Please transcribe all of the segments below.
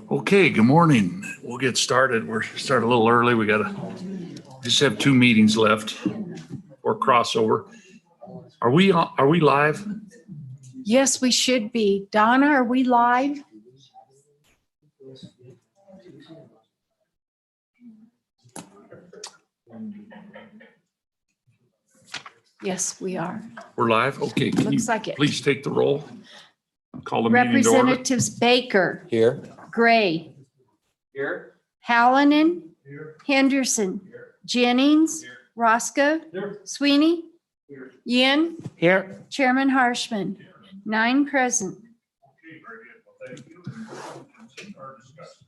Okay, good morning. We'll get started. We're starting a little early. We just have 2 meetings left or crossover. Are we live? Yes, we should be. Donna, are we live? Yes, we are. We're live? Okay. Can you Looks like it. please take the roll? Call the meeting to order. Representatives Baker, Here. Gray, Here. Hallinan, Henderson, Jennings, Roscoe, Sweeney, Yin, Here. Chairman Harshman. 9 present. Okay, very good. Well, thank you. Our discussion.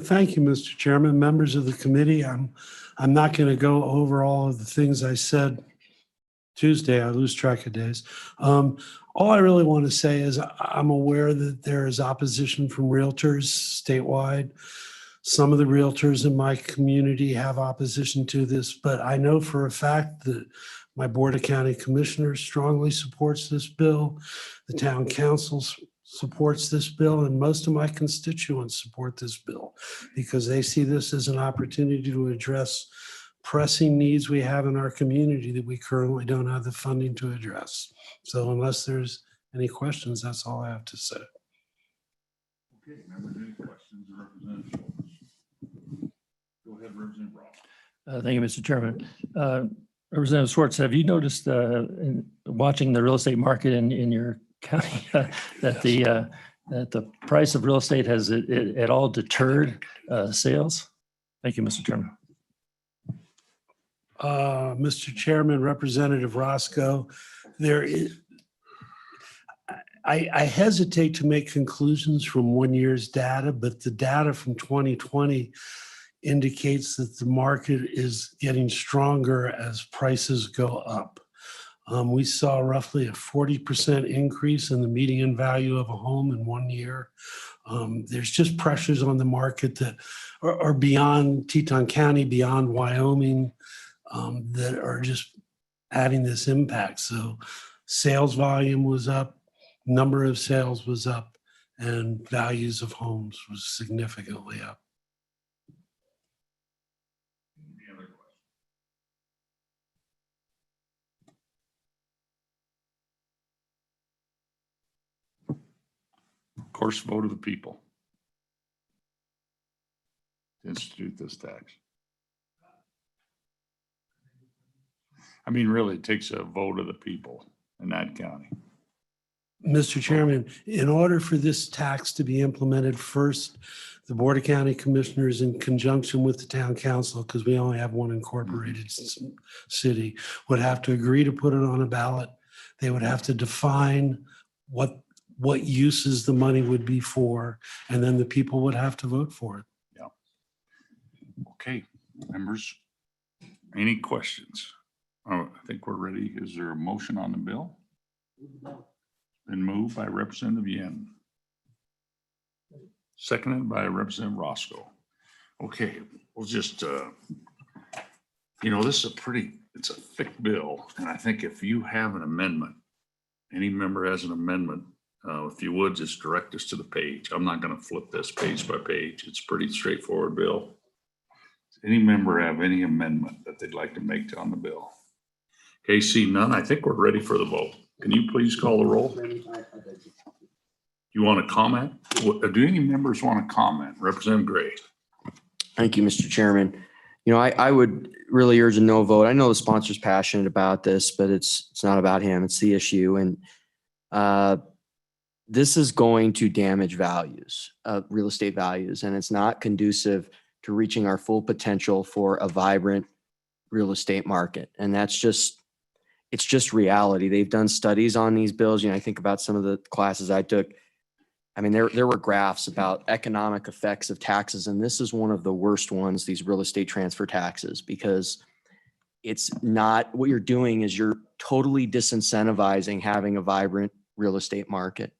Thank you, Mr. Chairman, members of the committee. I'm not going to go over all of the things I said Tuesday. I lose track of days. All I really want to say is I'm aware that there is opposition from realtors statewide. Some of the realtors in my community have opposition to this, but I know for a fact that my Board of County Commissioners strongly supports this bill. The town council supports this bill, and most of my constituents support this bill because they see this as an opportunity to address pressing needs we have in our community that we currently don't have the funding to address. So unless there's any questions, that's all I have to say. Okay, members, any questions of Representative Schultz? Go ahead, Representative Ross. Thank you, Mr. Chairman. Representative Schwartz, have you noticed in watching the real estate market in your county that the price of real estate has it at all deterred sales? Thank you, Mr. Chairman. Mr. Chairman, Representative Roscoe, I hesitate to make conclusions from 1 year's data, but the data from 2020 indicates that the market is getting stronger as prices go up. We saw roughly a 40% increase in the median value of a home in 1 year. There's just pressures on the market that are beyond Teton County, beyond Wyoming, that are just adding this impact. So sales volume was up, number of sales was up, and values of homes was significantly up. Any other questions? Of course, vote of the people to institute this tax. I mean, really, it takes a vote of the people in that county. Mr. Chairman, in order for this tax to be implemented, first, the Board of County Commissioners, in conjunction with the town council, because we only have one incorporated city, would have to agree to put it on a ballot. They would have to define what uses the money would be for, and then the people would have to vote for it. Okay, members, any questions? Oh, I think we're ready. Is there a motion on the bill? Been moved by Representative Yin. Seconded by Representative Roscoe. Okay, we'll just, this is it's a thick bill. And I think if you have an amendment, any member has an amendment, if you would just direct us to the page. I'm not going to flip this page by page. It's a pretty straightforward bill. Does any member have any amendment that they'd like to make on the bill? Okay, see none. I think we're ready for the vote. Can you please call the roll? You want to comment? Do any members want to comment? Representative Gray. Thank you, Mr. Chairman. I would really urge a no vote. I know the sponsor's passionate about this, but it's not about him. It's the issue. And this is going to damage values, real estate values, and it's not conducive to reaching our full potential for a vibrant real estate market. And it's just reality. They've done studies on these bills. I think about some of the classes I took. I mean, there were graphs about economic effects of taxes, and this is one of the worst ones, these real estate transfer taxes, because it's not, what you're doing is you're totally disincentivizing having a vibrant real estate market.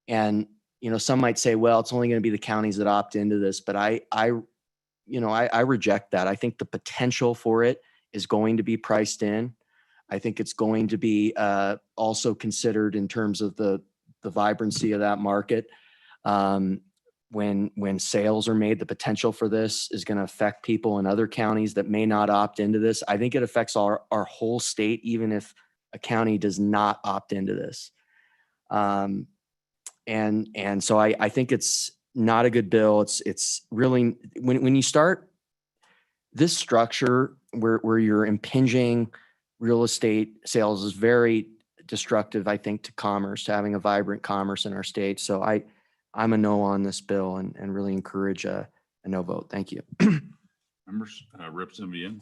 And, you know, some might say, well, it's only going to be the counties that opt into this, but I reject that. I think the potential for it is going to be priced in. I think it's going to be also considered in terms of the vibrancy of that market. When sales are made, the potential for this is going to affect people in other counties that may not opt into this. I think it affects our whole state, even if a county does not opt into this. And so I think it's not a good bill. It's really, when you start this structure where you're impinging real estate sales is very destructive, I think, to commerce, to having a vibrant commerce in our state. So I'm a no on this bill and really encourage a no vote. Thank you. Members, Representative Yin.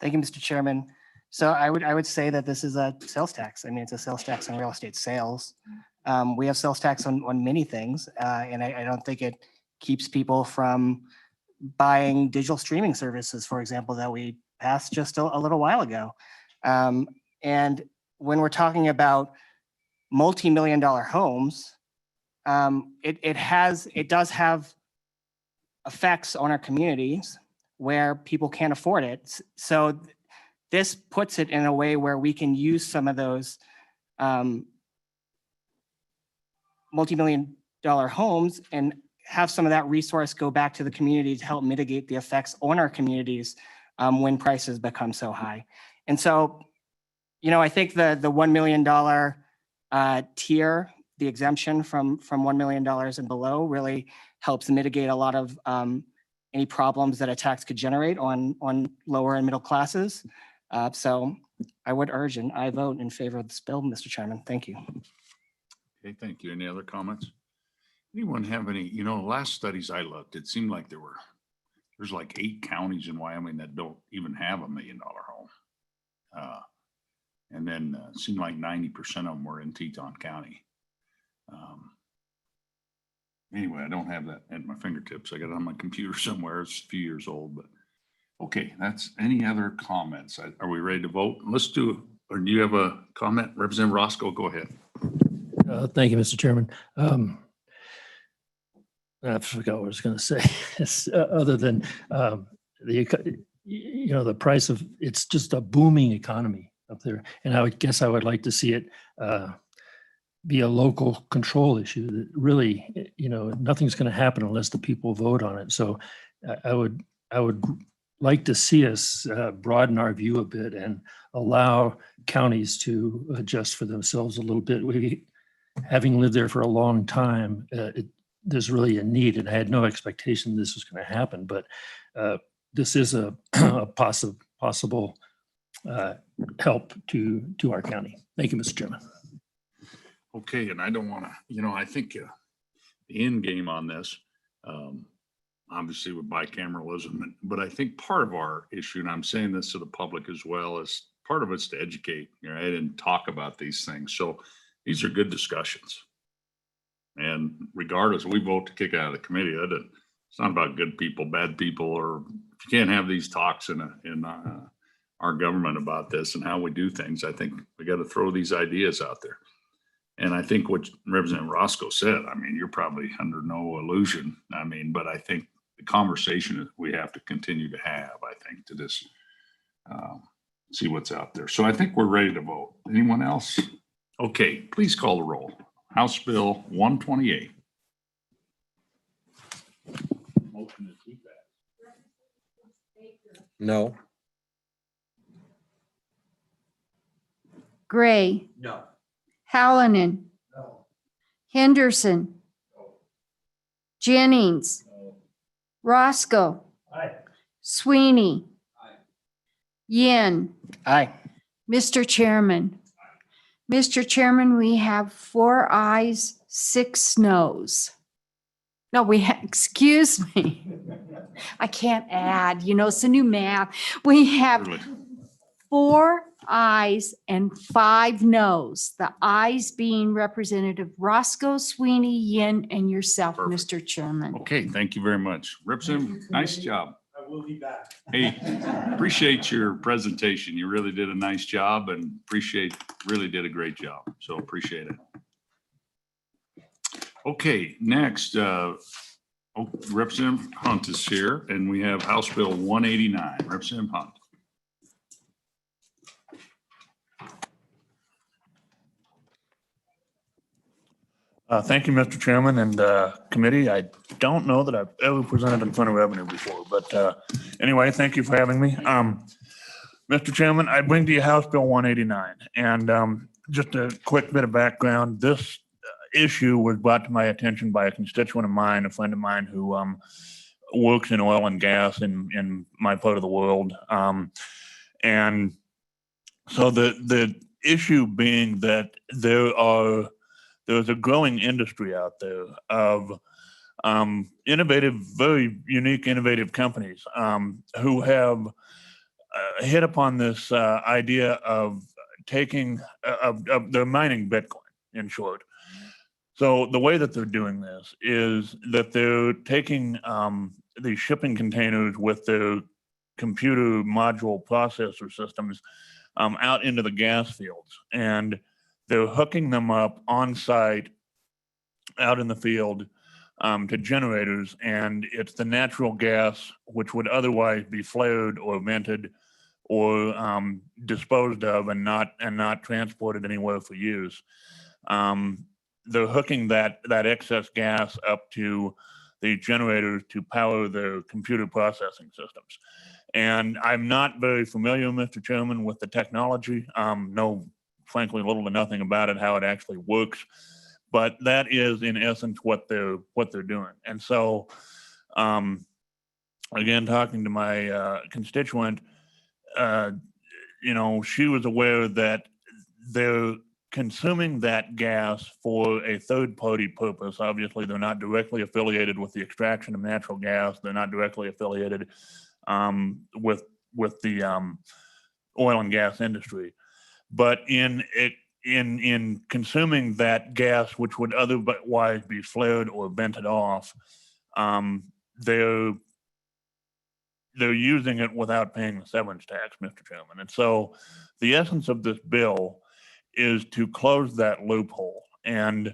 Thank you, Mr. Chairman. So I would say that this is a sales tax. I mean, it's a sales tax on real estate sales. We have sales tax on many things, and I don't think it keeps people from buying digital streaming services, for example, that we passed just a little while ago. And when we're talking about multi-million-dollar homes, it does have effects on our communities where people can't afford it. So this puts it in a way where we can use some of those multi-million-dollar homes and have some of that resource go back to the community to help mitigate the effects on our communities when prices become so high. And so, you know, I think the $1 million tier, the exemption from $1 million and below, really helps mitigate a lot of any problems that a tax could generate on lower and middle classes. So I would urge and I vote in favor of this bill, Mr. Chairman. Thank you. Okay, thank you. Any other comments? Anyone have any, you know, last studies I looked, it seemed like there's like 8 counties in Wyoming that don't even have $1 million home. And then it seemed like 90% of them were in Teton County. Anyway, I don't have that at my fingertips. I got it on my computer somewhere. It's a few years old, but okay, that's any other comments? Are we ready to vote? Let's do, or do you have a comment? Representative Roscoe, go ahead. Thank you, Mr. Chairman. I forgot what I was going to say. Other than the price of, it's just a booming economy up there, and I guess I would like to see it be a local control issue. That really, you know, nothing's going to happen unless the people vote on it. So I would like to see us broaden our view a bit and allow counties to adjust for themselves a little bit. Having lived there for a long time, there's really a need, and I had no expectation this was going to happen, but this is a possible help to our county. Thank you, Mr. Chairman. Okay, and I don't want to, you know, I think the end game on this, obviously with bicameralism, but I think part of our issue, and I'm saying this to the public as well, is part of it's to educate, right, and talk about these things. So these are good discussions. And regardless, we vote to kick out of the committee. It's not about good people, bad people, or if you can't have these talks in our government about this and how we do things, I think we got to throw these ideas out there. And I think what Representative Roscoe said, I mean, you're probably under no illusion. I mean, but I think the conversation that we have to continue to have, I think, to just see what's out there. So I think we're ready to vote. Anyone else? Okay, please call the roll. House Bill 128. Motion to keep that. No. Gray, No. Hallinan, No. Henderson, Jennings, Roscoe, Sweeney, Yin. Aye. Mr. Chairman. Mr. Chairman, we have 4 ayes, 6 noes. No, excuse me. I can't add, you know, it's a new math. We have Really? 4 ayes and 5 noes. The ayes being Representative Roscoe, Sweeney, Yin, and yourself, Perfect. Mr. Chairman. Okay, thank you very much. Representative, nice job. I will be back. Hey, appreciate your presentation. You really did a nice job and really did a great job. So appreciate it. Okay, next, Representative Hunt is here and we have House Bill 189. Representative Hunt. Thank you, Mr. Chairman and committee. I don't know that I've ever presented in front of revenue before, but anyway, thank you for having me. Mr. Chairman, I bring to you House Bill 189. And just a quick bit of background. This issue was brought to my attention by a constituent of mine, a friend of mine who works in oil and gas in my part of the world. And so the issue being that there's a growing industry out there of innovative, very unique, innovative companies who have hit upon this idea of they're mining Bitcoin, in short. So the way that they're doing this is that they're taking these shipping containers with their computer module processor systems out into the gas fields, and they're hooking them up on site out in the field to generators, and it's the natural gas which would otherwise be flared or vented or disposed of and not transported anywhere for use. They're hooking that excess gas up to the generators to power their computer processing systems. And I'm not very familiar, Mr. Chairman, with the technology. Know frankly little to nothing about it, how it actually works. But that is in essence what they're doing. And so again, talking to my constituent, she was aware that they're consuming that gas for a third-party purpose. Obviously, they're not directly affiliated with the extraction of natural gas. They're not directly affiliated with the oil and gas industry. But in consuming that gas, which would otherwise be flared or vented off, they're using it without paying the severance tax, Mr. Chairman. And so the essence of this bill is to close that loophole. And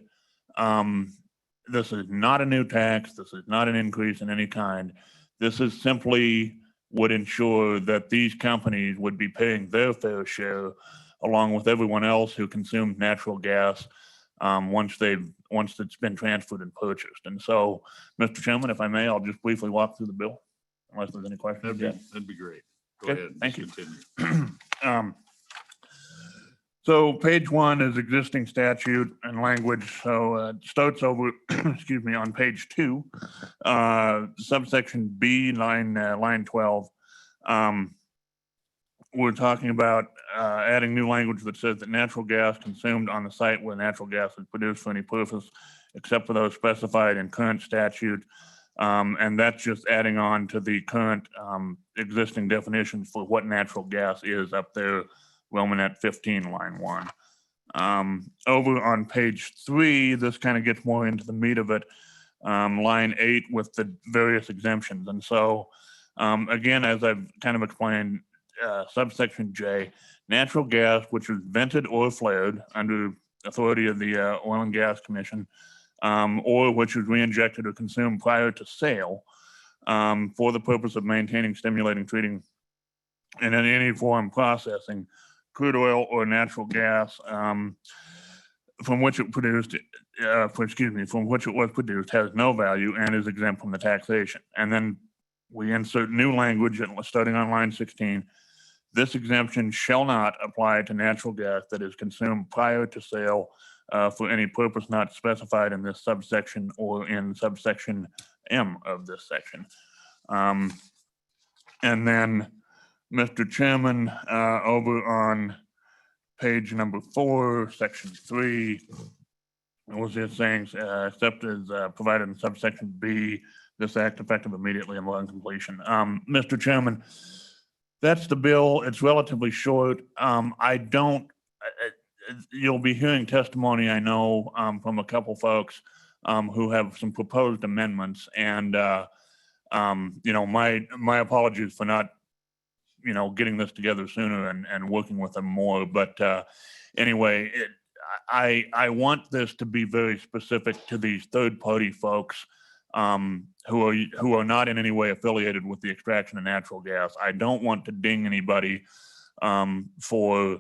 this is not a new tax. This is not an increase in any kind. This is simply would ensure that these companies would be paying their fair share along with everyone else who consumes natural gas once it's been transferred and purchased. And so, Mr. Chairman, if I may, I'll just briefly walk through the bill, unless there's any questions. That'd be great. Go Okay, ahead. thank you. Continue. So page 1 is existing statute and language. So it starts over, excuse me, on page 2, subsection B, line 12. We're talking about adding new language that says that natural gas consumed on the site where natural gas is produced for any purpose except for those specified in current statute. And that's just adding on to the current existing definitions for what natural gas is up there, Romanet 15, line 1. Over on page 3, this kind of gets more into the meat of it, line 8 with the various exemptions. And so, again, as I've kind of explained, subsection J, natural gas which is vented or flared under authority of the Oil and Gas Commission, or which is reinjected or consumed prior to sale for the purpose of maintaining, stimulating, treating, and in any form processing crude oil or natural gas from which it was produced has no value and is exempt from the taxation. And then we insert new language starting on line 16. This exemption shall not apply to natural gas that is consumed prior to sale for any purpose not specified in this subsection or in subsection M of this section. And then, Mr. Chairman, over on page number 4, section 3, it was just saying, except as provided in subsection B, this act effective immediately and upon completion. Mr. Chairman, that's the bill. It's relatively short. You'll be hearing testimony, I know, from a couple folks who have some proposed amendments. And, my apologies for not, getting this together sooner and working with them more. But anyway, I want this to be very specific to these third-party folks who are not in any way affiliated with the extraction of natural gas. I don't want to ding anybody for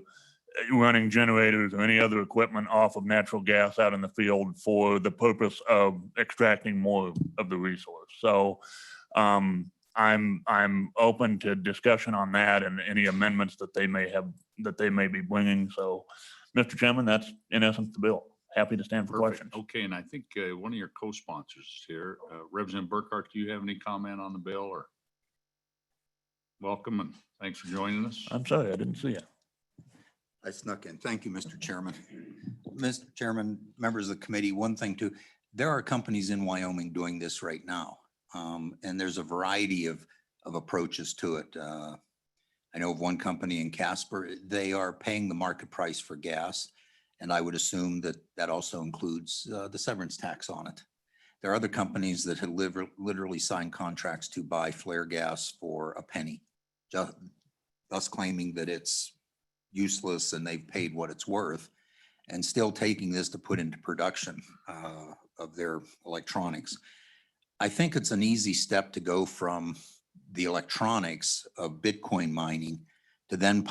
running generators or any other equipment off of natural gas out in the field for the purpose of extracting more of the resource. So I'm open to discussion on that and any amendments that they may be bringing. So, Mr. Chairman, that's in essence the bill. Happy to stand for Perfect. questions. Okay, and I think one of your co-sponsors is here. Representative Burkhart, do you have any comment on the bill or? Welcome and thanks for joining us. I'm sorry, I didn't see it. I snuck in. Thank you, Mr. Chairman. Mr. Chairman, members of the committee, one thing too, there are companies in Wyoming doing this right now. And there's a variety of approaches to it. I know of one company in Casper, they are paying the market price for gas. And I would assume that that also includes the severance tax on it. There are other companies that have literally signed contracts to buy flare gas for a penny, thus claiming that it's useless and they've paid what it's worth, and still taking this to put into production of their electronics. I think it's an easy step to go from the electronics of Bitcoin mining to then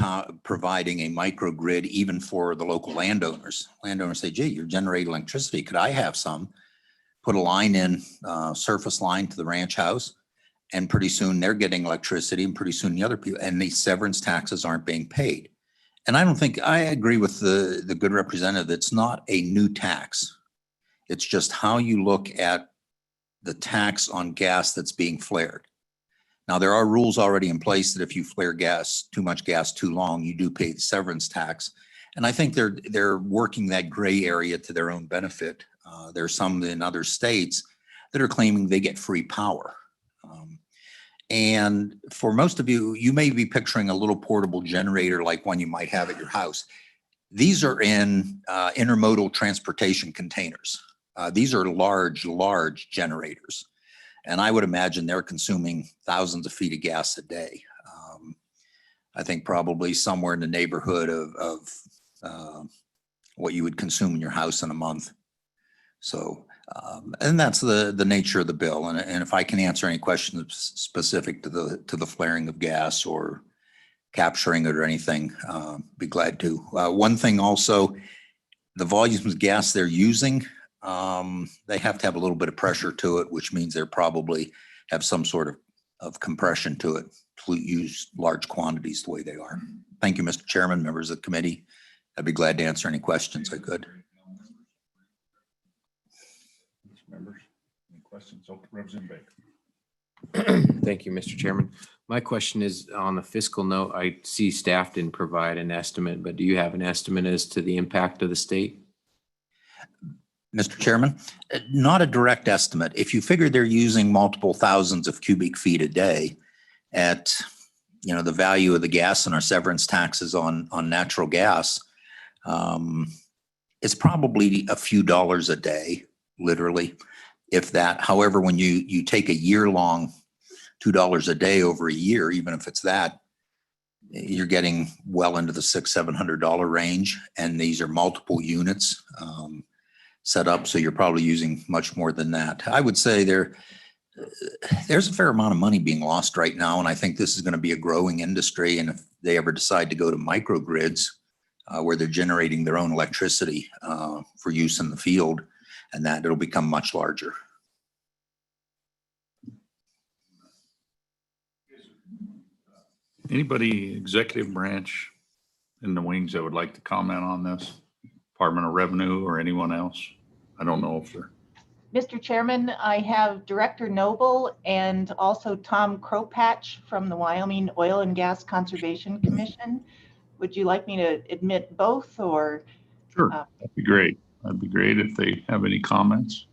providing a microgrid even for the local landowners. Landowners say, gee, you're generating electricity. Could I have some? Put a line in, surface line to the ranch house, and pretty soon they're getting electricity, and pretty soon the other people, and these severance taxes aren't being paid. And I agree with the good representative. It's not a new tax. It's just how you look at the tax on gas that's being flared. Now, there are rules already in place that if you flare too much gas too long, you do pay the severance tax. And I think they're working that gray area to their own benefit. There's some in other states that are claiming they get free power. And for most of you, you may be picturing a little portable generator like one you might have at your house. These are in intermodal transportation containers. These are large generators. And I would imagine they're consuming thousands of feet of gas a day. I think probably somewhere in the neighborhood of what you would consume in your house in a month. So, and that's the nature of the bill. And if I can answer any questions specific to the flaring of gas or capturing it or anything, be glad to. One thing also, the volumes of gas they're using, they have to have a little bit of pressure to it, which means they probably have some sort of compression to it to use large quantities the way they are. Thank you, Mr. Chairman, members of the committee. I'd be glad to answer any questions I could. Members, any questions? Okay, Representative Baker. Thank you, Mr. Chairman. My question is on the fiscal note. I see staff didn't provide an estimate, but do you have an estimate as to the impact of the state? Mr. Chairman, not a direct estimate. If you figure they're using multiple thousands of cubic feet a day at, the value of the gas and our severance taxes on natural gas, it's probably a few dollars a day, literally, if that. However, when you take a year-long $2 a day over a year, even if it's that, you're getting well into the $600-700 range, and these are multiple units set up, so you're probably using much more than that. I would say there's a fair amount of money being lost right now, and I think this is going to be a growing industry. And if they ever decide to go to microgrids where they're generating their own electricity for use in the field, and that it'll become much larger. Anybody executive branch in the wings that would like to comment on this? Department of Revenue or anyone else? I don't know if they're. Mr. Chairman, I have Director Noble and also Tom Kropatch from the Wyoming Oil and Gas Conservation Commission. Would you like me to admit both or? Sure, that'd be great. That'd be great if they have any comments.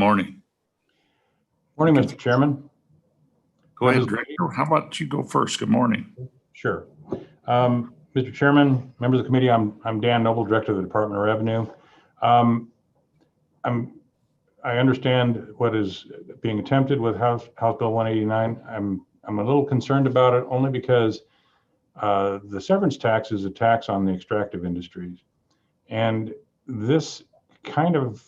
morning. Morning, Mr. Chairman. Go ahead, Members of the Director. How about you go first? Good morning. Sure. Mr. Chairman, members of the committee, I'm Dan Noble, Director of the Department of Revenue. I understand what is being attempted with House Bill 189. I'm a little concerned about it only because the severance tax is a tax on the extractive industries. And this kind of,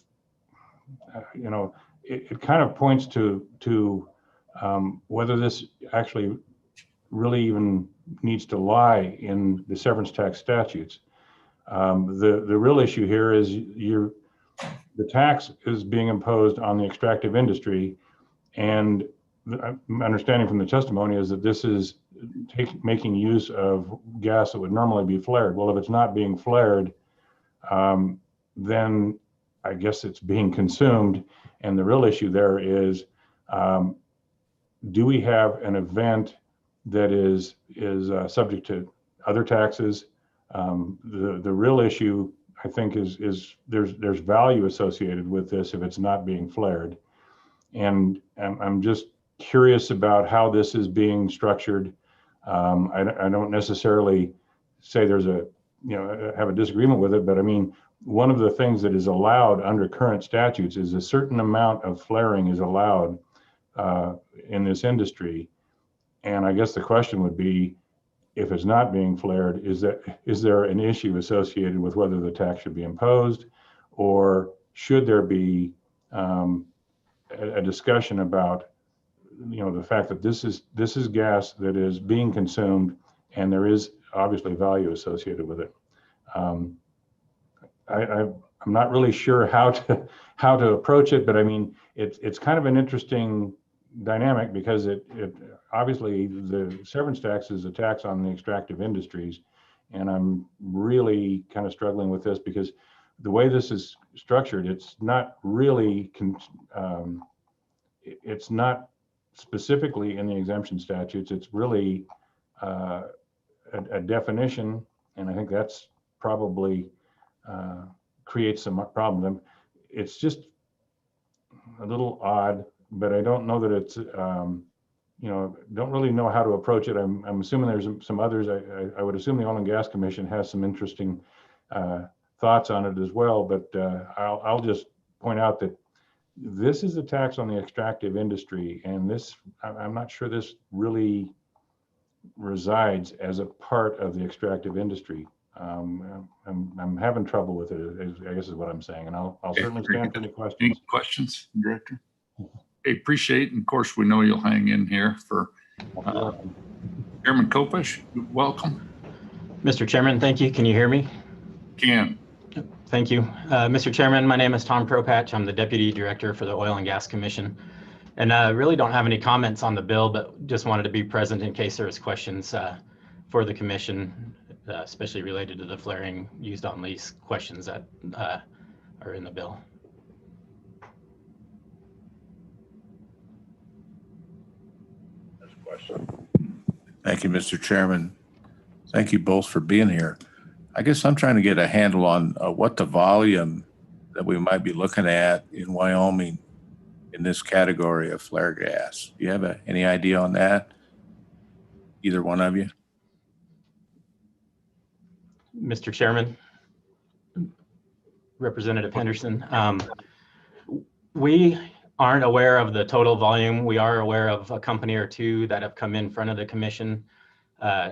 it kind of points to whether this actually really even needs to lie in the severance tax statutes. The real issue here is the tax is being imposed on the extractive industry, and my understanding from the testimony is that this is making use of gas that would normally be flared. Well, if it's not being flared, then I guess it's being consumed. And the real issue there is, do we have an event that is subject to other taxes? The real issue, I think, is there's value associated with this if it's not being flared. And I'm just curious about how this is being structured. I don't necessarily say there's have a disagreement with it, but I mean, one of the things that is allowed under current statutes is a certain amount of flaring is allowed in this industry. And I guess the question would be, if it's not being flared, is there an issue associated with whether the tax should be imposed, or should there be a discussion about the fact that this is gas that is being consumed, and there is obviously value associated with it. I'm not really sure how to approach it, but I mean, it's kind of an interesting dynamic because it obviously the severance tax is a tax on the extractive industries, and I'm really kind of struggling with this because the way this is structured, it's not really it's not specifically in the exemption statutes. It's really a definition, and I think that's probably creates some problems. It's just a little odd, but I don't know that it's, don't really know how to approach it. I'm assuming there's some others. I would assume the Oil and Gas Commission has some interesting thoughts on it as well, but I'll just point out that this is a tax on the extractive industry, and I'm not sure this really resides as a part of the extractive industry. I'm having trouble with it, I guess is what I'm saying, and I'll certainly stand for any questions. Any questions, Director? Hey, appreciate, and of course, we know you'll hang in here for Chairman Kopish. Welcome. Mr. Chairman, thank you. Can you hear me? Can. Thank you. Mr. Chairman, my name is Tom Kropatch. I'm the Deputy Director for the Oil and Gas Commission. And I really don't have any comments on the bill, but just wanted to be present in case there was questions for the commission, especially related to the flaring used on lease questions that are in the bill. Thank you, Mr. Chairman. Thank you both for being here. I guess I'm trying to get a handle on what the volume that we might be looking at in Wyoming in this category of flare gas. Do you have any idea on that? Either one of you? Mr. Chairman, Representative Henderson, we aren't aware of the total volume. We are aware of a company or two that have come in front of the commission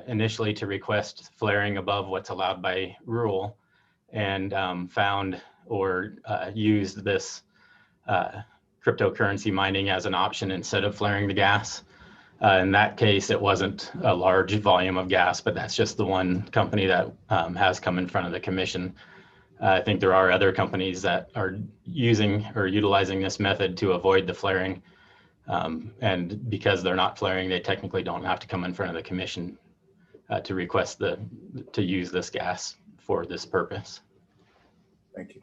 initially to request flaring above what's allowed by rule, and found or used this cryptocurrency mining as an option instead of flaring the gas. In that case, it wasn't a large volume of gas, but that's just the one company that has come in front of the commission. I think there are other companies that are using or utilizing this method to avoid the flaring. And because they're not flaring, they technically don't have to come in front of the commission to request to use this gas for this purpose. Thank you.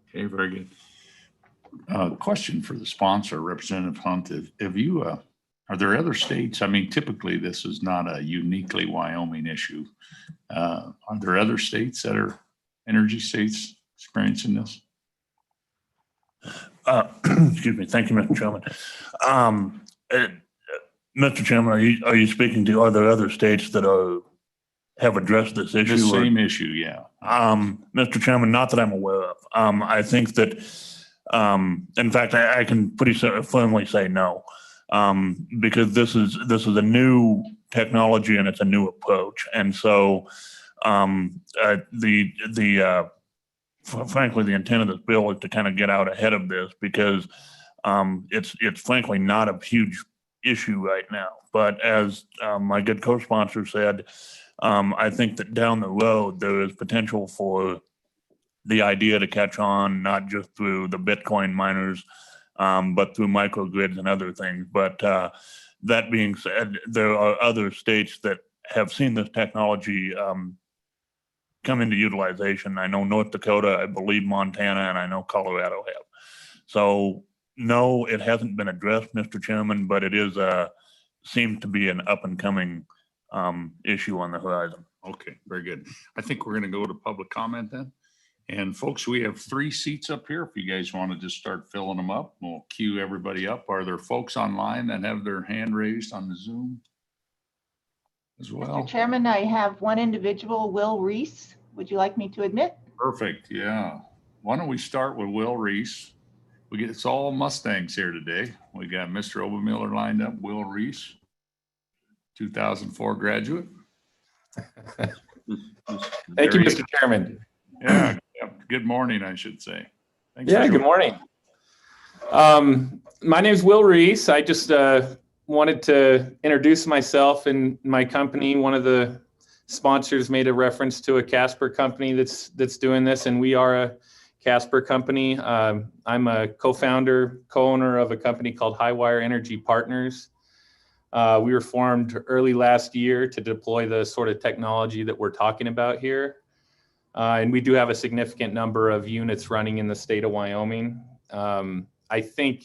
Okay, very good. Question for the sponsor, Representative Hunt. Are there other states? I mean, typically this is not a uniquely Wyoming issue. Are there other states that are energy states experiencing this? Excuse me. Thank you, Mr. Chairman. Uh, Mr. Chairman, are you speaking to, are there other states that have addressed this issue? The or- same issue, yeah. Mr. Chairman, not that I'm aware of. I think that, in fact, I can pretty firmly say no. Because this is a new technology and it's a new approach. And so, frankly, the intent of this bill is to kind of get out ahead of this because, it's frankly not a huge issue right now. But as, my good co-sponsor said, I think that down the road, there is potential for the idea to catch on, not just through the Bitcoin miners, but through microgrids and other things. But that being said, there are other states that have seen this technology come into utilization. I know North Dakota, I believe Montana, and I know Colorado have. So no, it hasn't been addressed, Mr. Chairman, but it is seems to be an up and coming issue on the horizon. Okay, very good. I think we're going to go to public comment then. And folks, we have 3 seats up here. If you guys want to just start filling them up, we'll queue everybody up. Are there folks online that have their hand raised on the Zoom as well? Mr. Chairman, I have one individual, Will Reese. Would you like me to admit? Perfect, yeah. Why don't we start with Will Reese? It's all Mustangs here today. We got Mr. Obermiller lined up, Will Reese, 2004 graduate. Thank you, Mr. Chairman. Yeah, good morning, I should say. Thanks Yeah, for good morning. My name is Will Reese. I just wanted to introduce myself and my company. One of the sponsors made a reference to a Casper company that's doing this, and we are a Casper company. I'm a co-founder, co-owner of a company called Highwire Energy Partners. We were formed early last year to deploy the sort of technology that we're talking about here. And we do have a significant number of units running in the state of Wyoming. I think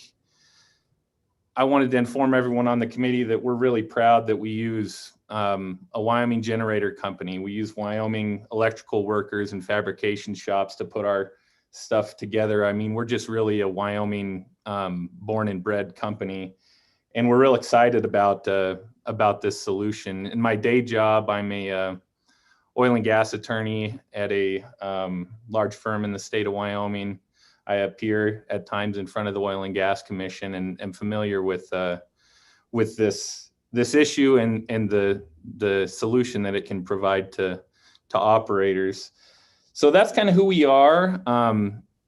I wanted to inform everyone on the committee that we're really proud that we use a Wyoming generator company. We use Wyoming electrical workers and fabrication shops to put our stuff together. I mean, we're just really a Wyoming born and bred company. And we're real excited about this solution. In my day job, I'm a oil and gas attorney at a large firm in the state of Wyoming. I appear at times in front of the Oil and Gas Commission and am familiar with this issue and the solution that it can provide to operators. So that's kind of who we are.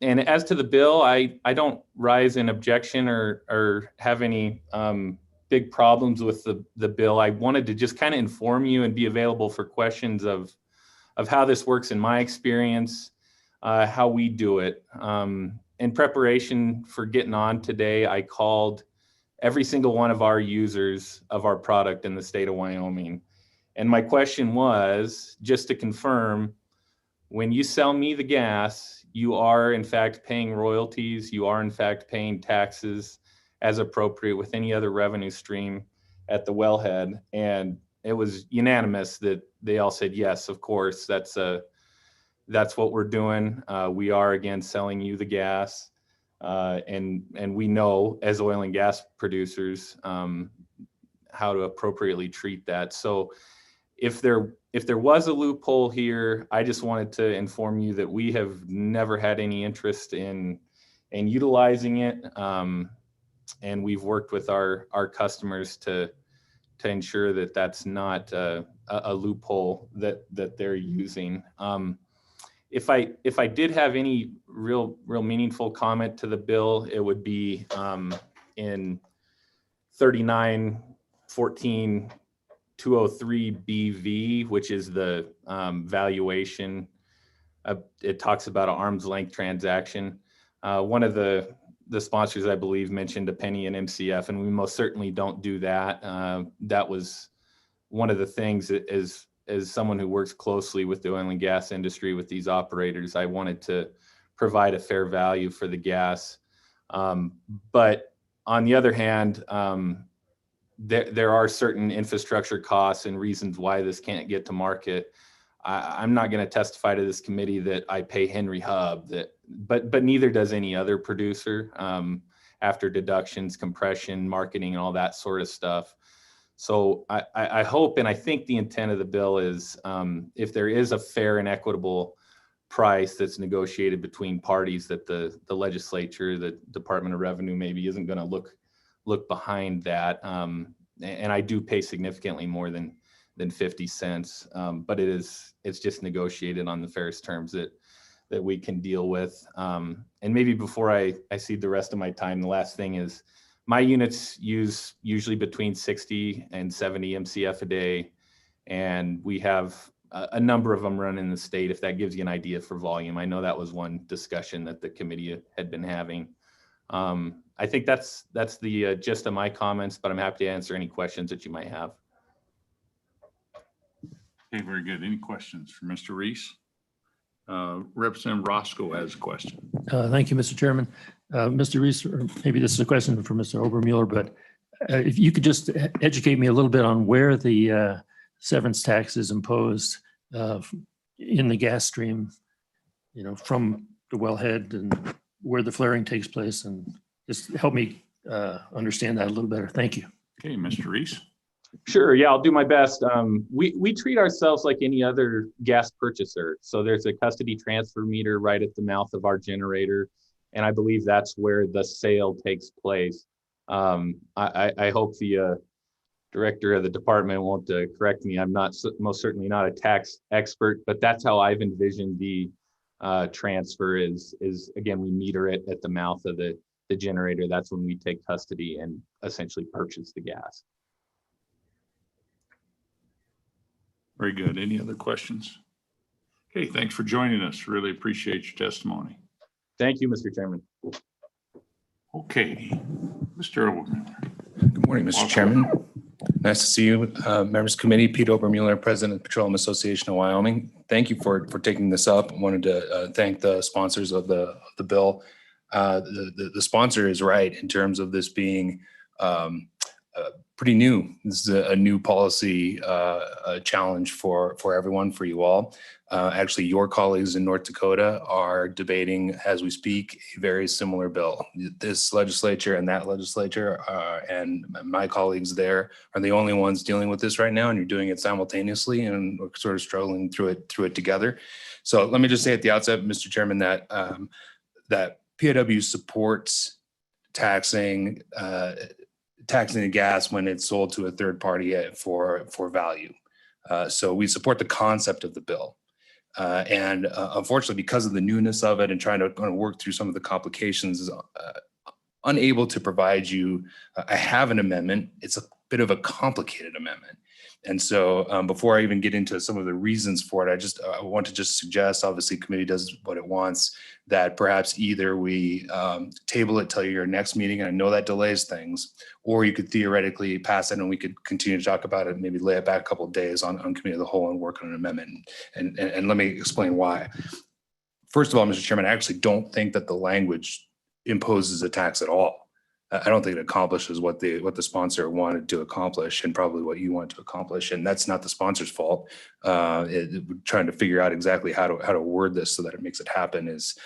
And as to the bill, I don't rise in objection or have any big problems with the bill. I wanted to just kind of inform you and be available for questions of how this works in my experience, how we do it. In preparation for getting on today, I called every single one of our users of our product in the state of Wyoming. And my question was, just to confirm, when you sell me the gas, you are in fact paying royalties, you are in fact paying taxes as appropriate with any other revenue stream at the wellhead. And it was unanimous that they all said, yes, of course, that's what we're doing. We are again selling you the gas. And we know as oil and gas producers how to appropriately treat that. So if there was a loophole here, I just wanted to inform you that we have never had any interest in utilizing it. And we've worked with our customers to ensure that that's not a loophole that they're using. If I did have any real meaningful comment to the bill, it would be in 3914 203 BV, which is the valuation. It talks about an arm's length transaction. One of the sponsors, I believe, mentioned a penny in MCF, and we most certainly don't do that. That was one of the things that as someone who works closely with the oil and gas industry with these operators, I wanted to provide a fair value for the gas. But on the other hand, there are certain infrastructure costs and reasons why this can't get to market. I'm not going to testify to this committee that I pay Henry Hub, but neither does any other producer, after deductions, compression, marketing, and all that sort of stuff. So I hope, and I think the intent of the bill is, if there is a fair and equitable price that's negotiated between parties, that the legislature, the Department of Revenue maybe isn't going to look behind that. And I do pay significantly more than 50 cents, but it's just negotiated on the fairest terms that we can deal with. And maybe before I cede the rest of my time, the last thing is, my units use usually between 60 and 70 MCF a day. And we have a number of them run in the state, if that gives you an idea for volume. I know that was one discussion that the committee had been having. I think that's the gist of my comments, but I'm happy to answer any questions that you might have. Okay, very good. Any questions for Mr. Reese? Representative Roscoe has a question. Thank you, Mr. Chairman. Mr. Reese, or maybe this is a question for Mr. Obermuller, but if you could just educate me a little bit on where the severance tax is imposed in the gas stream, from the wellhead and where the flaring takes place, and just help me understand that a little better. Thank you. Okay, Mr. Reese. Sure. Yeah, I'll do my best. We treat ourselves like any other gas purchaser. So there's a custody transfer meter right at the mouth of our generator. And I believe that's where the sale takes place. I hope the director of the department won't correct me. I'm most certainly not a tax expert, but that's how I've envisioned the transfer is again, we meter it at the mouth of the generator. That's when we take custody and essentially purchase the gas. Very good. Any other questions? Okay, thanks for joining us. Really appreciate your testimony. Thank you, Mr. Chairman. Okay, Mr. Obermuller. Good morning, Mr. Chairman. Nice to see you, members of the committee. Pete Obermuller, President of the Petroleum Association of Wyoming. Thank you for taking this up. I wanted to thank the sponsors of the bill. The sponsor is right in terms of this being pretty new. This is a new policy challenge for everyone, for you all. Actually, your colleagues in North Dakota are debating, as we speak, a very similar bill. This legislature and that legislature and my colleagues there are the only ones dealing with this right now, and you're doing it simultaneously, and we're sort of struggling through it together. So let me just say at the outset, Mr. Chairman, that that PAW supports taxing the gas when it's sold to a third party for value. So we support the concept of the bill. And unfortunately, because of the newness of it and trying to work through some of the complications, unable to provide you, I have an amendment. It's a bit of a complicated amendment. And so before I even get into some of the reasons for it, I want to just suggest, obviously committee does what it wants, that perhaps either we table it till your next meeting, and I know that delays things, or you could theoretically pass it and we could continue to talk about it, maybe lay it back a couple of days on committee of the whole and work on an amendment. And let me explain why. First of all, Mr. Chairman, I actually don't think that the language imposes a tax at all. I don't think it accomplishes what the sponsor wanted to accomplish, and probably what you want to accomplish. And that's not the sponsor's fault. Trying to figure out exactly how to word this so that it makes it happen is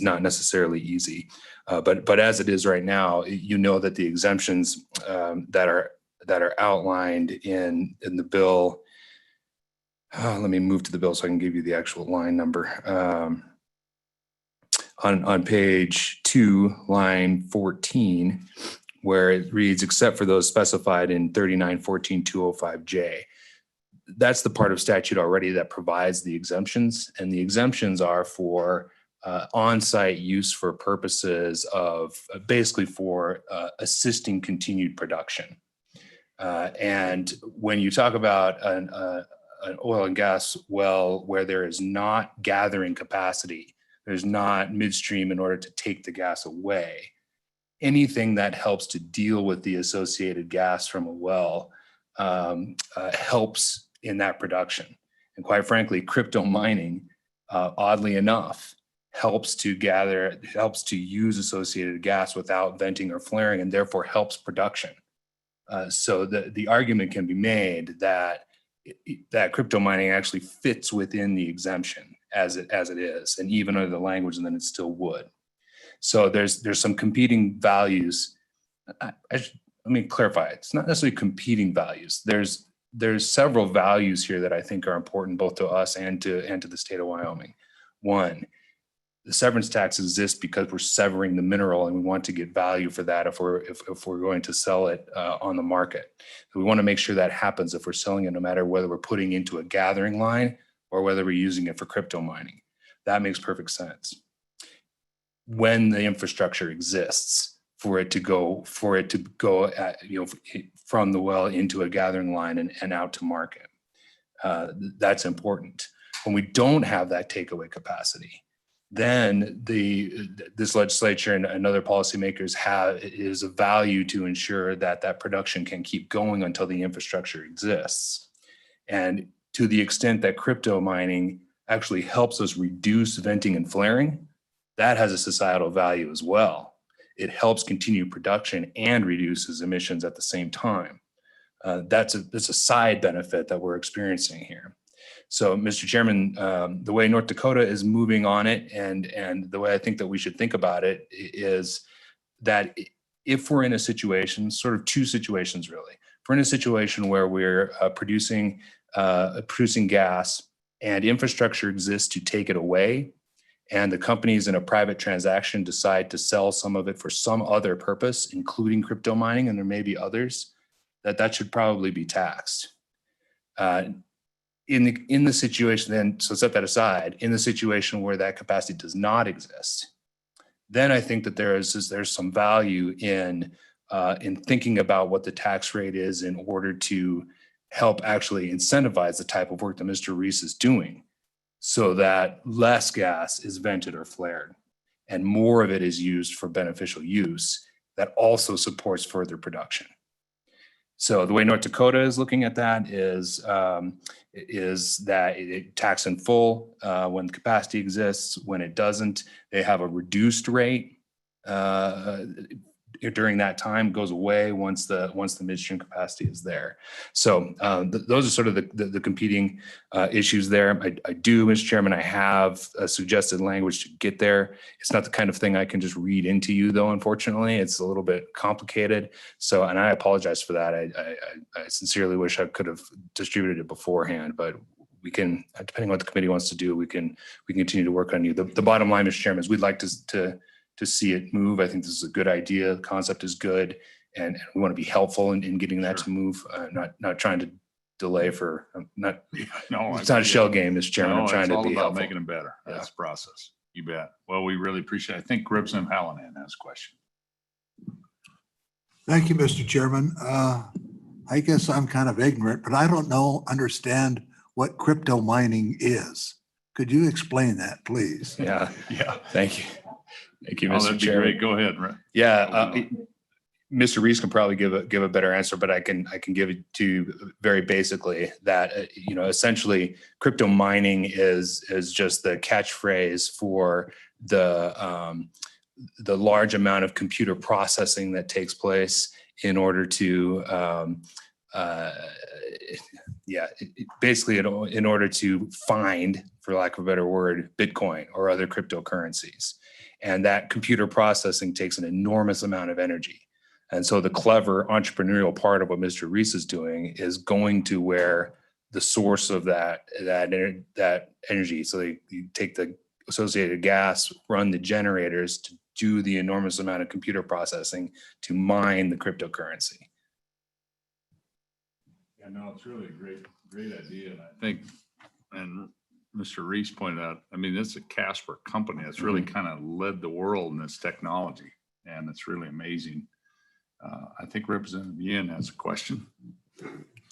not necessarily easy. But as it is right now, you know that the exemptions that are outlined in the bill. Let me move to the bill so I can give you the actual line number. On page 2, line 14, where it reads, except for those specified in 3914-205J. That's the part of statute already that provides the exemptions, and the exemptions are for on-site use for purposes of basically for assisting continued production. And when you talk about an oil and gas well where there is not gathering capacity, there's not midstream in order to take the gas away, anything that helps to deal with the associated gas from a well helps in that production. And quite frankly, crypto mining, oddly enough, helps to use associated gas without venting or flaring, and therefore helps production. So the argument can be made that that crypto mining actually fits within the exemption as it is, and even under the language, and then it still would. So there's some competing values. Let me clarify. It's not necessarily competing values. There's several values here that I think are important both to us and to the state of Wyoming. One, the severance tax exists because we're severing the mineral, and we want to get value for that if we're going to sell it on the market. So we want to make sure that happens if we're selling it, no matter whether we're putting into a gathering line or whether we're using it for crypto mining. That makes perfect sense. When the infrastructure exists for it to go from the well into a gathering line and out to market, that's important. When we don't have that takeaway capacity, then this legislature and other policymakers is a value to ensure that production can keep going until the infrastructure exists. And to the extent that crypto mining actually helps us reduce venting and flaring, that has a societal value as well. It helps continue production and reduces emissions at the same time. That's a side benefit that we're experiencing here. So, Mr. Chairman, the way North Dakota is moving on it, and the way I think that we should think about it is that if we're in a situation, sort of two situations really. If we're in a situation where we're producing gas and infrastructure exists to take it away, and the companies in a private transaction decide to sell some of it for some other purpose, including crypto mining, and there may be others, that should probably be taxed. In the situation then, so set that aside, in the situation where that capacity does not exist, then I think that there's some value in thinking about what the tax rate is in order to help actually incentivize the type of work that Mr. Reese is doing, so that less gas is vented or flared and more of it is used for beneficial use that also supports further production. So the way North Dakota is looking at that is that it tax in full when the capacity exists. When it doesn't, they have a reduced rate during that time, goes away once the midstream capacity is there. So those are sort of the competing issues there. I do, Mr. Chairman, I have suggested language to get there. It's not the kind of thing I can just read into you, though, unfortunately. It's a little bit complicated. So, and I apologize for that. I sincerely wish I could have distributed it beforehand, but we can, depending on what the committee wants to do, we can continue to work on you. The bottom line, Mr. Chairman, is we'd like to see it move. I think this is a good idea. The concept is good, and we want to be helpful in getting that to move. Not trying to delay for not. No, it's not a shell game, Mr. Chairman. I'm trying to be about helpful. making them better. That's the process. You bet. Well, we really appreciate it. I think Ribson Hallinan has a question. Thank you, Mr. Chairman. I guess I'm kind of ignorant, but I don't understand what crypto mining is. Could you explain that, please? Yeah. Thank you. Thank you, Oh, Mr. that'd be Chairman. great. Go ahead. Rick. Yeah, Mr. Reese can probably give a better answer, but I can give it to you very basically that essentially crypto mining is just the catchphrase for the large amount of computer processing that takes place in order to basically in order to find, for lack of a better word, Bitcoin or other cryptocurrencies. And that computer processing takes an enormous amount of energy. And so the clever entrepreneurial part of what Mr. Reese is doing is going to where the source of that energy. So you take the associated gas, run the generators to do the enormous amount of computer processing to mine the cryptocurrency. Yeah, no, it's really a great idea. And I think, and Mr. Reese pointed out, I mean, it's a Casper company that's really kind of led the world in this technology, and it's really amazing. I think Representative Yin has a question.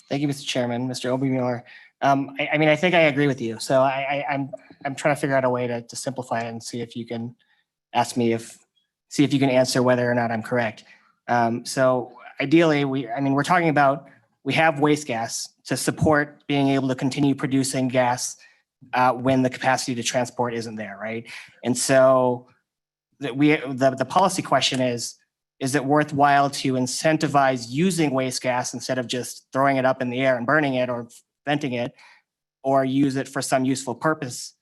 Thank you, Mr. Chairman, Mr. Obermueller. I mean, I think I agree with you. So I'm trying to figure out a way to simplify it and see if you can see if you can answer whether or not I'm correct. So ideally, we're talking about, we have waste gas to support being able to continue producing gas when the capacity to transport isn't there, right? And so the policy question is it worthwhile to incentivize using waste gas instead of just throwing it up in the air and burning it or venting it or use it for some useful purpose.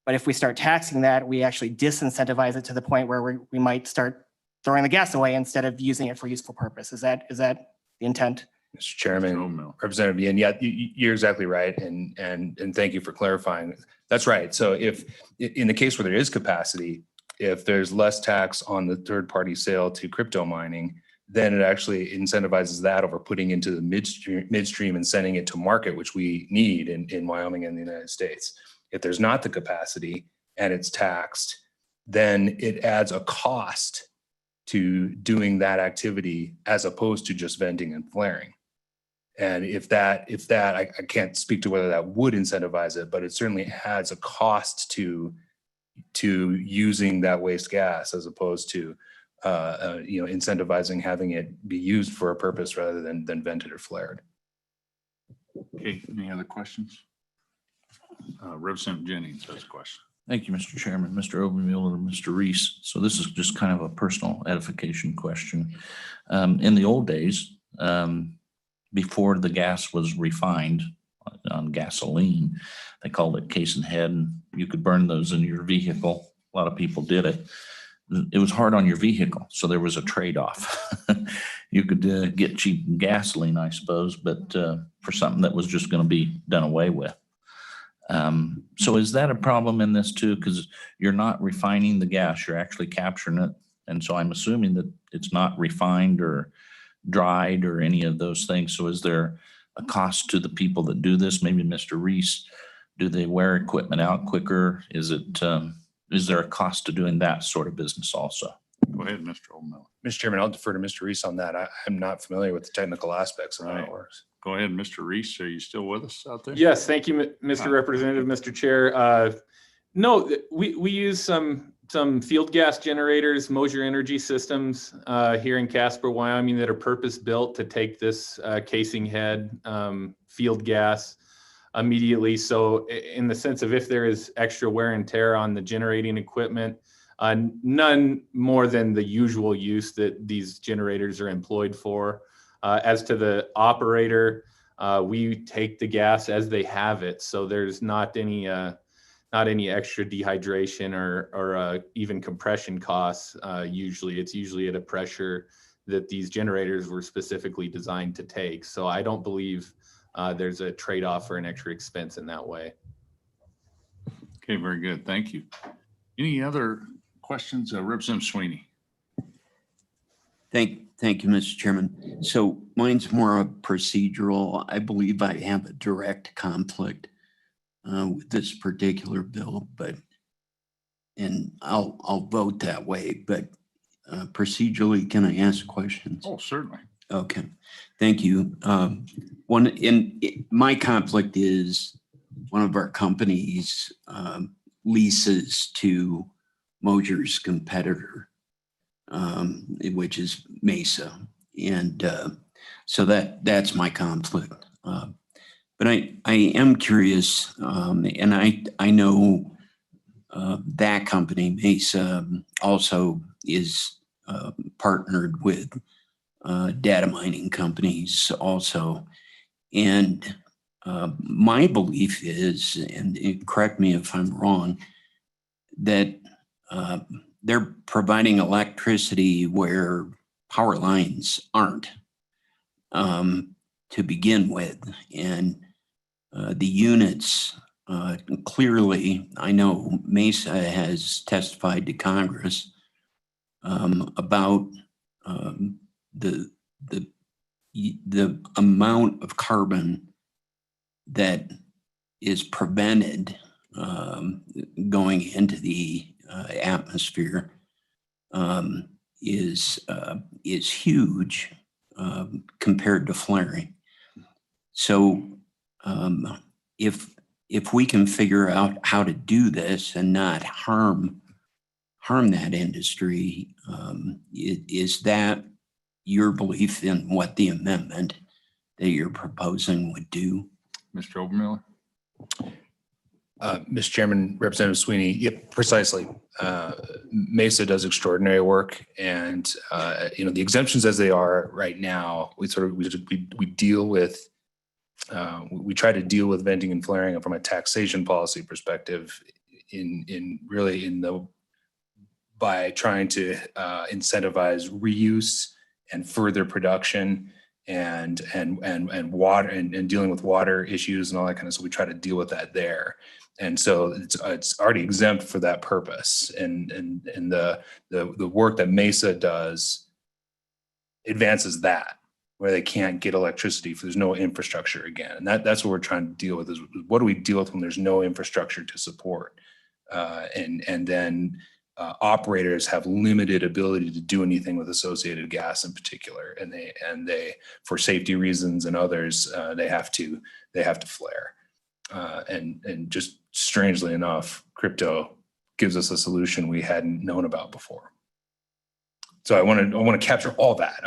But if we start taxing that, we actually disincentivize it to the point where we might start throwing the gas away instead of using it for useful purpose. Is that the intent? Mr. Chairman, O'Meara. Representative Yin, yeah, you're exactly right. And thank you for clarifying. That's right. So if, in the case where there is capacity, if there's less tax on the third-party sale to crypto mining, then it actually incentivizes that over putting into the midstream and sending it to market, which we need in Wyoming and the United States. If there's not the capacity and it's taxed, then it adds a cost to doing that activity as opposed to just venting and flaring. And if that, I can't speak to whether that would incentivize it, but it certainly adds a cost to using that waste gas as opposed to incentivizing having it be used for a purpose rather than vented or flared. Okay, any other questions? Representative Jennings has a question. Thank you, Mr. Chairman, Mr. Obermueller, and Mr. Reese. So this is just kind of a personal edification question. In the old days, before the gas was refined on gasoline, they called it case and head, and you could burn those in your vehicle. A lot of people did it. It was hard on your vehicle, so there was a trade-off. You could get cheap gasoline, I suppose, but for something that was just going to be done away with. So is that a problem in this too? Because you're not refining the gas, you're actually capturing it. And so I'm assuming that it's not refined or dried or any of those things. So is there a cost to the people that do this? Maybe Mr. Reese, do they wear equipment out quicker? Is there a cost to doing that sort of business also? Go ahead, Mr. O'Meara. Mr. Chairman, I'll defer to Mr. Reese on that. I'm not familiar with the technical aspects of how it works. Go ahead, Mr. Reese. Are you still with us out there? Yes, thank you, Mr. Representative, Mr. Chair. No, we use some field gas generators, Moser Energy Systems here in Casper, Wyoming, that are purpose-built to take this casing head field gas immediately. So in the sense of if there is extra wear and tear on the generating equipment, none more than the usual use that these generators are employed for. As to the operator, we take the gas as they have it. So there's not any extra dehydration or even compression costs. It's usually at a pressure that these generators were specifically designed to take. So I don't believe there's a trade-off or an extra expense in that way. Okay, very good. Thank you. Any other questions? Representative Sweeney. Thank you, Mr. Chairman. So mine's more of procedural. I believe I have a direct conflict with this particular bill, and I'll vote that way, but procedurally, can I ask questions? Oh, certainly. Okay, thank you. My conflict is one of our companies leases to Moser's competitor, which is Mesa. And so that's my conflict. But I am curious, and I know that company, Mesa, also is partnered with data mining companies also. And my belief is, and correct me if I'm wrong, that they're providing electricity where power lines aren't to begin with. And the units, clearly, I know Mesa has testified to Congress about the amount of carbon that is prevented going into the atmosphere is huge compared to flaring. So if we can figure out how to do this and not harm that industry, is that your belief in what the amendment that you're proposing would do? Mr. Obermueller. Mr. Chairman, Representative Sweeney, yep, precisely. Mesa does extraordinary work, and the exemptions as they are right now, we deal with we try to deal with venting and flaring from a taxation policy perspective by trying to incentivize reuse and further production and water and dealing with water issues and all that kind of stuff. We try to deal with that there. And so it's already exempt for that purpose. And the work that Mesa does advances that, where they can't get electricity if there's no infrastructure again. And that's what we're trying to deal with, is what do we deal with when there's no infrastructure to support? And then operators have limited ability to do anything with associated gas in particular. And they for safety reasons and others, they have to flare. And just strangely enough, crypto gives us a solution we hadn't known about before. So I want to capture all that.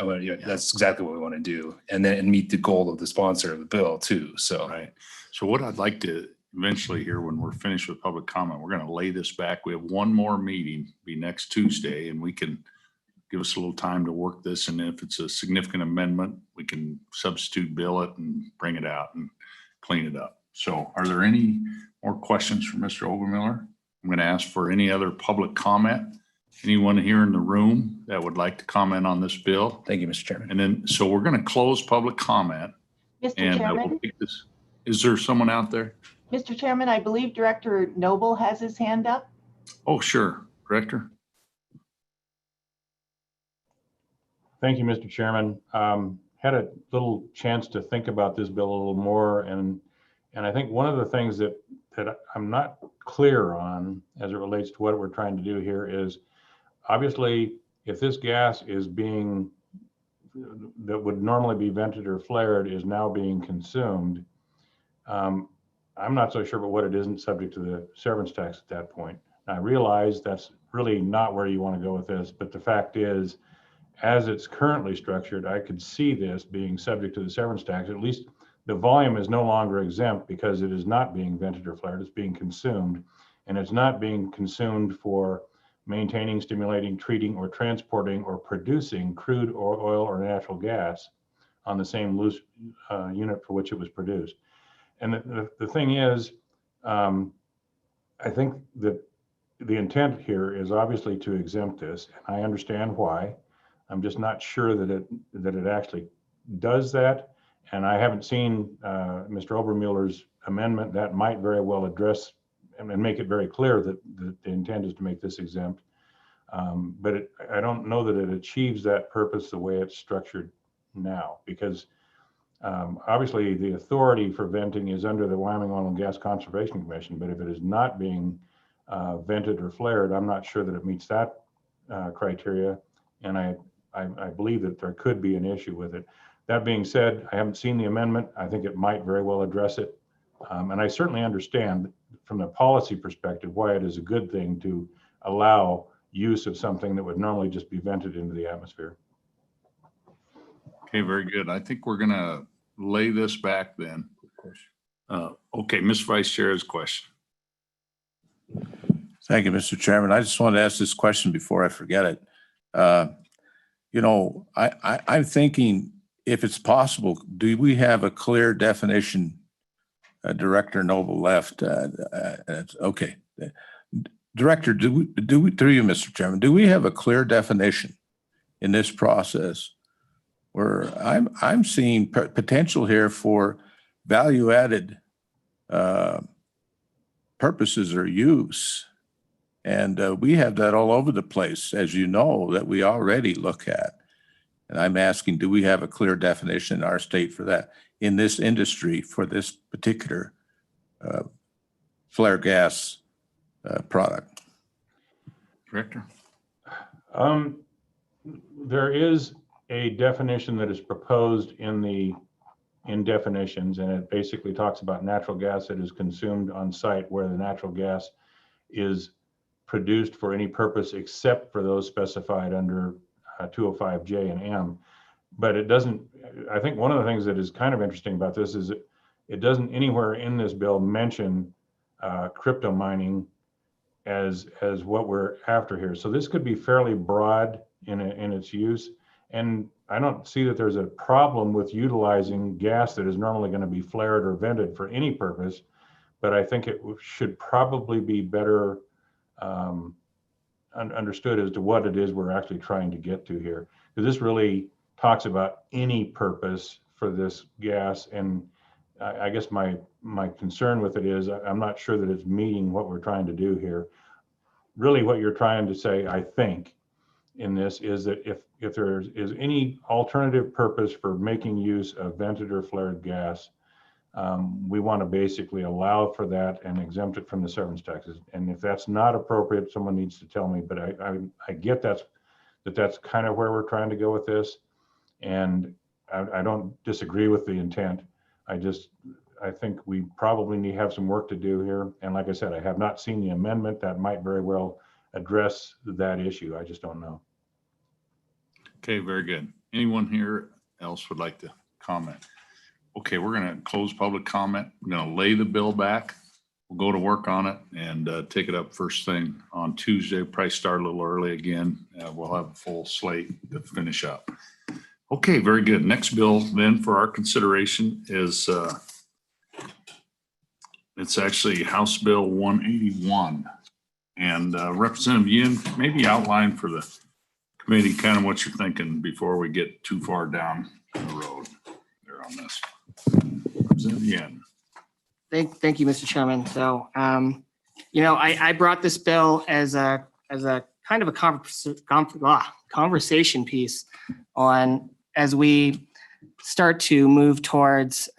That's exactly what we want to do, and meet the goal of the sponsor of the bill too. So right. So what I'd like to eventually here, when we're finished with public comment, we're going to lay this back. We have one more meeting, be next Tuesday, and we can give us a little time to work this. And if it's a significant amendment, we can substitute bill it and bring it out and clean it up. So are there any more questions for Mr. Obermiller? I'm going to ask for any other public comment. Anyone here in the room that would like to comment on this bill? Thank you, Mr. Chairman. And then, so we're going to close public comment. Mr. And Chairman? we'll take this. Is there someone out there? Mr. Chairman, I believe Director Noble has his hand up. Oh, sure. Director. Thank you, Mr. Chairman. Had a little chance to think about this bill a little more, and I think one of the things that I'm not clear on as it relates to what we're trying to do here is, obviously, if this gas is that would normally be vented or flared is now being consumed, I'm not so sure about what it isn't subject to the severance tax at that point. I realize that's really not where you want to go with this, but the fact is, as it's currently structured, I could see this being subject to the severance tax. At least the volume is no longer exempt because it is not being vented or flared, it's being consumed. And it's not being consumed for maintaining, stimulating, treating, or transporting, or producing crude or oil or natural gas on the same loose unit for which it was produced. And the thing is, I think that the intent here is obviously to exempt this, and I understand why. I'm just not sure that it actually does that. And I haven't seen Mr. Obermuller's amendment that might very well address and make it very clear that the intent is to make this exempt. But I don't know that it achieves that purpose the way it's structured now, because obviously the authority for venting is under the Wyoming Oil and Gas Conservation Commission, but if it is not being vented or flared, I'm not sure that it meets that criteria. And I believe that there could be an issue with it. That being said, I haven't seen the amendment. I think it might very well address it. And I certainly understand from the policy perspective why it is a good thing to allow use of something that would normally just be vented into the atmosphere. Okay, very good. I think we're going to lay this back then. Okay, Ms. Vice Chair has a question. Thank you, Mr. Chairman. I just wanted to ask this question before I forget it. I'm thinking, if it's possible, do we have a clear definition? Director Noble left. Okay. Director, do we, through you, Mr. Chairman, do we have a clear definition in this process where I'm seeing potential here for value-added purposes or use? And we have that all over the place, as you know, that we already look at. And I'm asking, do we have a clear definition in our state for that, in this industry, for this particular flare gas product? Director? There is a definition that is proposed in definitions, and it basically talks about natural gas that is consumed on site where the natural gas is produced for any purpose except for those specified under 205J and M. But it doesn't, I think one of the things that is kind of interesting about this is it doesn't anywhere in this bill mention crypto mining as what we're after here. So this could be fairly broad in its use. And I don't see that there's a problem with utilizing gas that is normally going to be flared or vented for any purpose, but I think it should probably be better understood as to what it is we're actually trying to get to here. Because this really talks about any purpose for this gas, and I guess my concern with it is I'm not sure that it's meeting what we're trying to do here. Really, what you're trying to say, I think, in this is that if there is any alternative purpose for making use of vented or flared gas, we want to basically allow for that and exempt it from the severance taxes. And if that's not appropriate, someone needs to tell me, but I get that's kind of where we're trying to go with this. And I don't disagree with the intent. I think we probably need to have some work to do here. And like I said, I have not seen the amendment that might very well address that issue. I just don't know. Okay, very good. Anyone here else would like to comment? Okay, we're going to close public comment. We're going to lay the bill back. We'll go to work on it and take it up first thing on Tuesday. Probably start a little early again. We'll have a full slate to finish up. Okay, very good. Next bill then for our consideration is it's actually House Bill 181. And Representative Yin, maybe outline for the committee kind of what you're thinking before we get too far down the road there on this. Representative Yin. Thank you, Mr. Chairman. So, I brought this bill as a kind of a conversation piece on as we start to move towards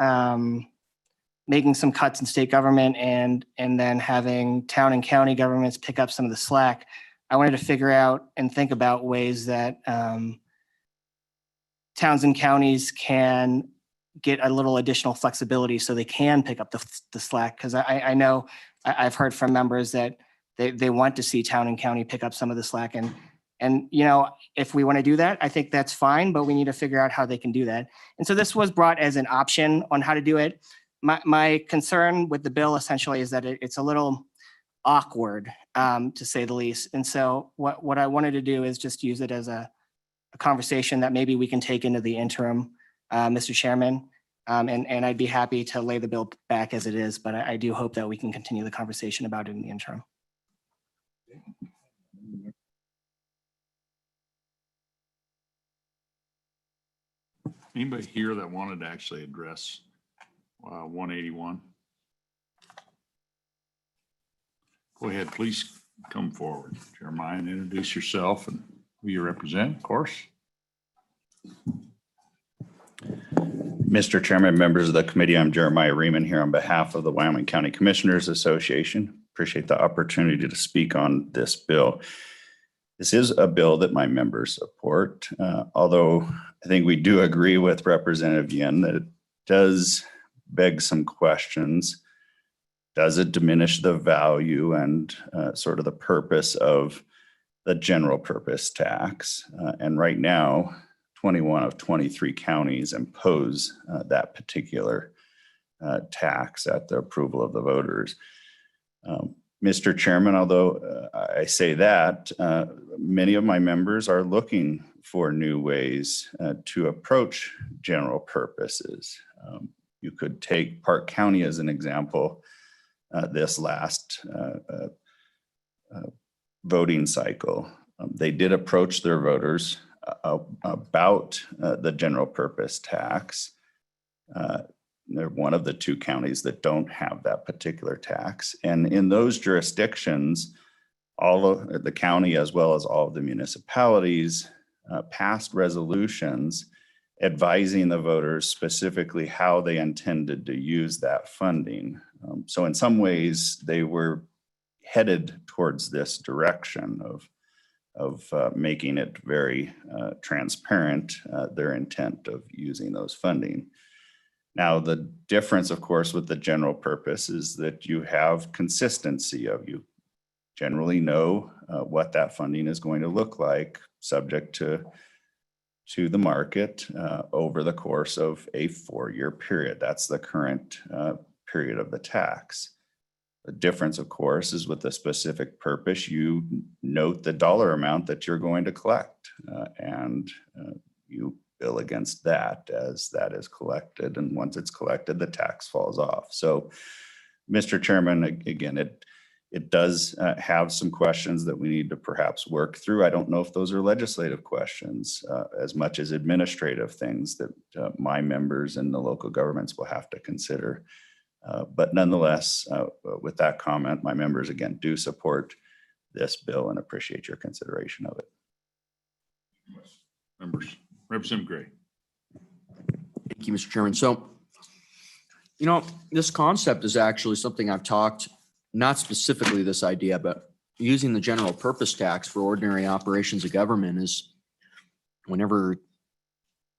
making some cuts in state government and then having town and county governments pick up some of the slack. I wanted to figure out and think about ways that towns and counties can get a little additional flexibility so they can pick up the slack. Because I know I've heard from members that they want to see town and county pick up some of the slack. And if we want to do that, I think that's fine, but we need to figure out how they can do that. And so this was brought as an option on how to do it. My concern with the bill essentially is that it's a little awkward, to say the least. And so what I wanted to do is just use it as a conversation that maybe we can take into the interim, Mr. Chairman. And I'd be happy to lay the bill back as it is, but I do hope that we can continue the conversation about it in the interim. Anybody here that wanted to actually address 181? Go ahead, please come forward, Jeremiah, and introduce yourself and who you represent, of course. Mr. Chairman, members of the committee, I'm Jeremiah Riemann here on behalf of the Wyoming County Commissioners Association. Appreciate the opportunity to speak on this bill. This is a bill that my members support, although I think we do agree with Representative Yin that it does beg some questions. Does it diminish the value and sort of the purpose of the general purpose tax? And right now, 21 of 23 counties impose that particular tax at the approval of the voters. Mr. Chairman, although I say that, many of my members are looking for new ways to approach general purposes. You could take Park County as an example. This last voting cycle, they did approach their voters about the general purpose tax. They're one of the two counties that don't have that particular tax. And in those jurisdictions, all of the county as well as all of the municipalities passed resolutions advising the voters specifically how they intended to use that funding. So in some ways, they were headed towards this direction of making it very transparent, their intent of using those funding. Now, the difference, of course, with the general purpose is that you have consistency of you generally know what that funding is going to look like, subject to the market over the course of a 4-year period. That's the current period of the tax. The difference, of course, is with the specific purpose, you note the dollar amount that you're going to collect. And you bill against that as that is collected. And once it's collected, the tax falls off. So, Mr. Chairman, again, it does have some questions that we need to perhaps work through. I don't know if those are legislative questions as much as administrative things that my members and the local governments will have to consider. But nonetheless, with that comment, my members again do support this bill and appreciate your consideration of it. Members, Representative Gray. Thank you, Mr. Chairman. So, you know, this concept is actually something I've talked, not specifically this idea, but using the general purpose tax for ordinary operations of government is whenever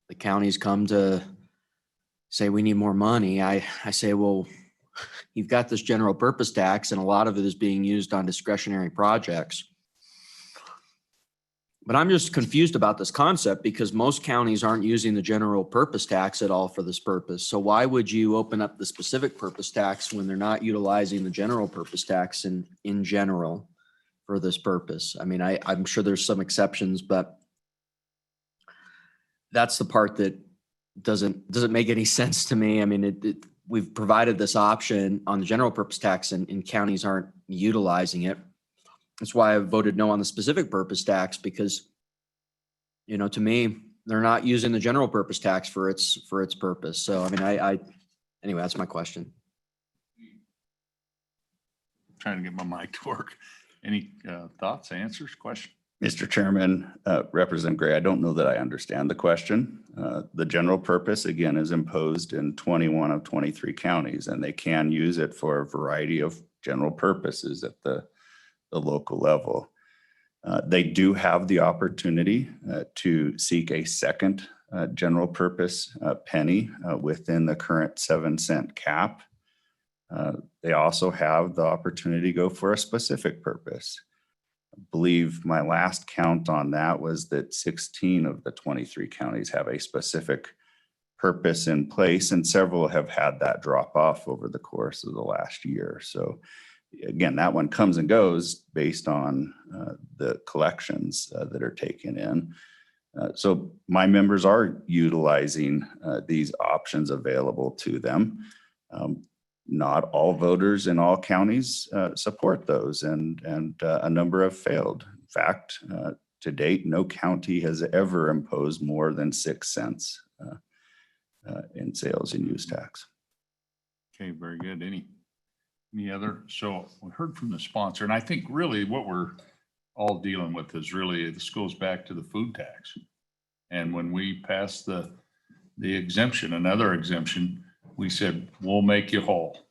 the counties come to say we need more money, I say, well, you've got this general purpose tax and a lot of it is being used on discretionary projects. But I'm just confused about this concept because most counties aren't using the general purpose tax at all for this purpose. So why would you open up the specific purpose tax when they're not utilizing the general purpose tax in general for this purpose? I mean, I'm sure there's some exceptions, but that's the part that doesn't make any sense to me. I mean, we've provided this option on the general purpose tax and counties aren't utilizing it. That's why I voted no on the specific purpose tax because, you know, to me, they're not using the general purpose tax for its purpose. So, I mean, anyway, that's my question. Trying to get my mic to work. Any thoughts, answers, questions? Mr. Chairman, Representative Gray, I don't know that I understand the question. The general purpose, again, is imposed in 21 of 23 counties, and they can use it for a variety of general purposes at the local level. They do have the opportunity to seek a second general purpose penny within the current 7-cent cap. They also have the opportunity to go for a specific purpose. I believe my last count on that was that 16 of the 23 counties have a specific purpose in place, and several have had that drop off over the course of the last year. So again, that one comes and goes based on the collections that are taken in. So my members are utilizing these options available to them. Not all voters in all counties support those, and a number have failed. In fact, to date, no county has ever imposed more than 6 cents in sales and use tax. Okay, very good. Any other? So we heard from the sponsor, and I think really what we're all dealing with is really, this goes back to the food tax. And when we passed the exemption, another exemption, we said, we'll make you whole.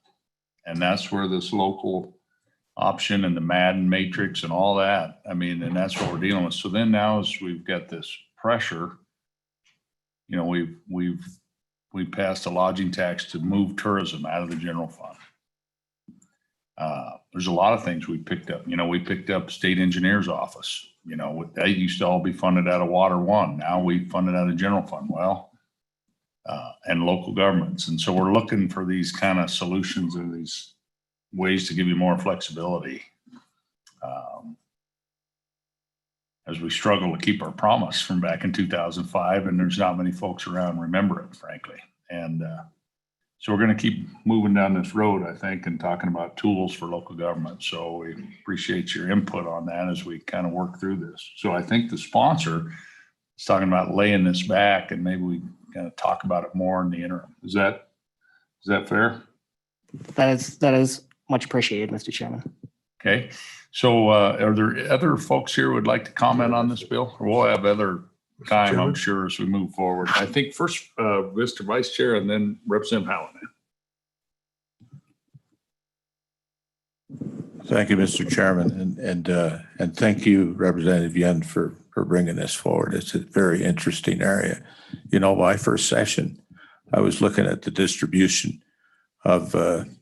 And that's where this local option and the Madden matrix and all that, I mean, and that's what we're dealing with. So then now as we've got this pressure, you know, we've passed a lodging tax to move tourism out of the general fund. There's a lot of things we picked up. You know, we picked up state engineer's office. You know, they used to all be funded out of Water One. Now we fund it out of general fund. Well, and local governments. And so we're looking for these kind of solutions and these ways to give you more flexibility as we struggle to keep our promise from back in 2005. And there's not many folks around remember it, frankly. And so we're going to keep moving down this road, I think, and talking about tools for local government. So we appreciate your input on that as we kind of work through this. So I think the sponsor is talking about laying this back, and maybe we kind of talk about it more in the interim. Is that fair? That is much appreciated, Mr. Chairman. Okay. So are there other folks here who would like to comment on this bill? Or we'll have other time, I'm sure, as we move forward. I think first, Mr. Vice Chair, and then Representative Hallinan. Thank you, Mr. Chairman, and thank you, Representative Yen, for bringing this forward. It's a very interesting area. You know, my first session, I was looking at the distribution of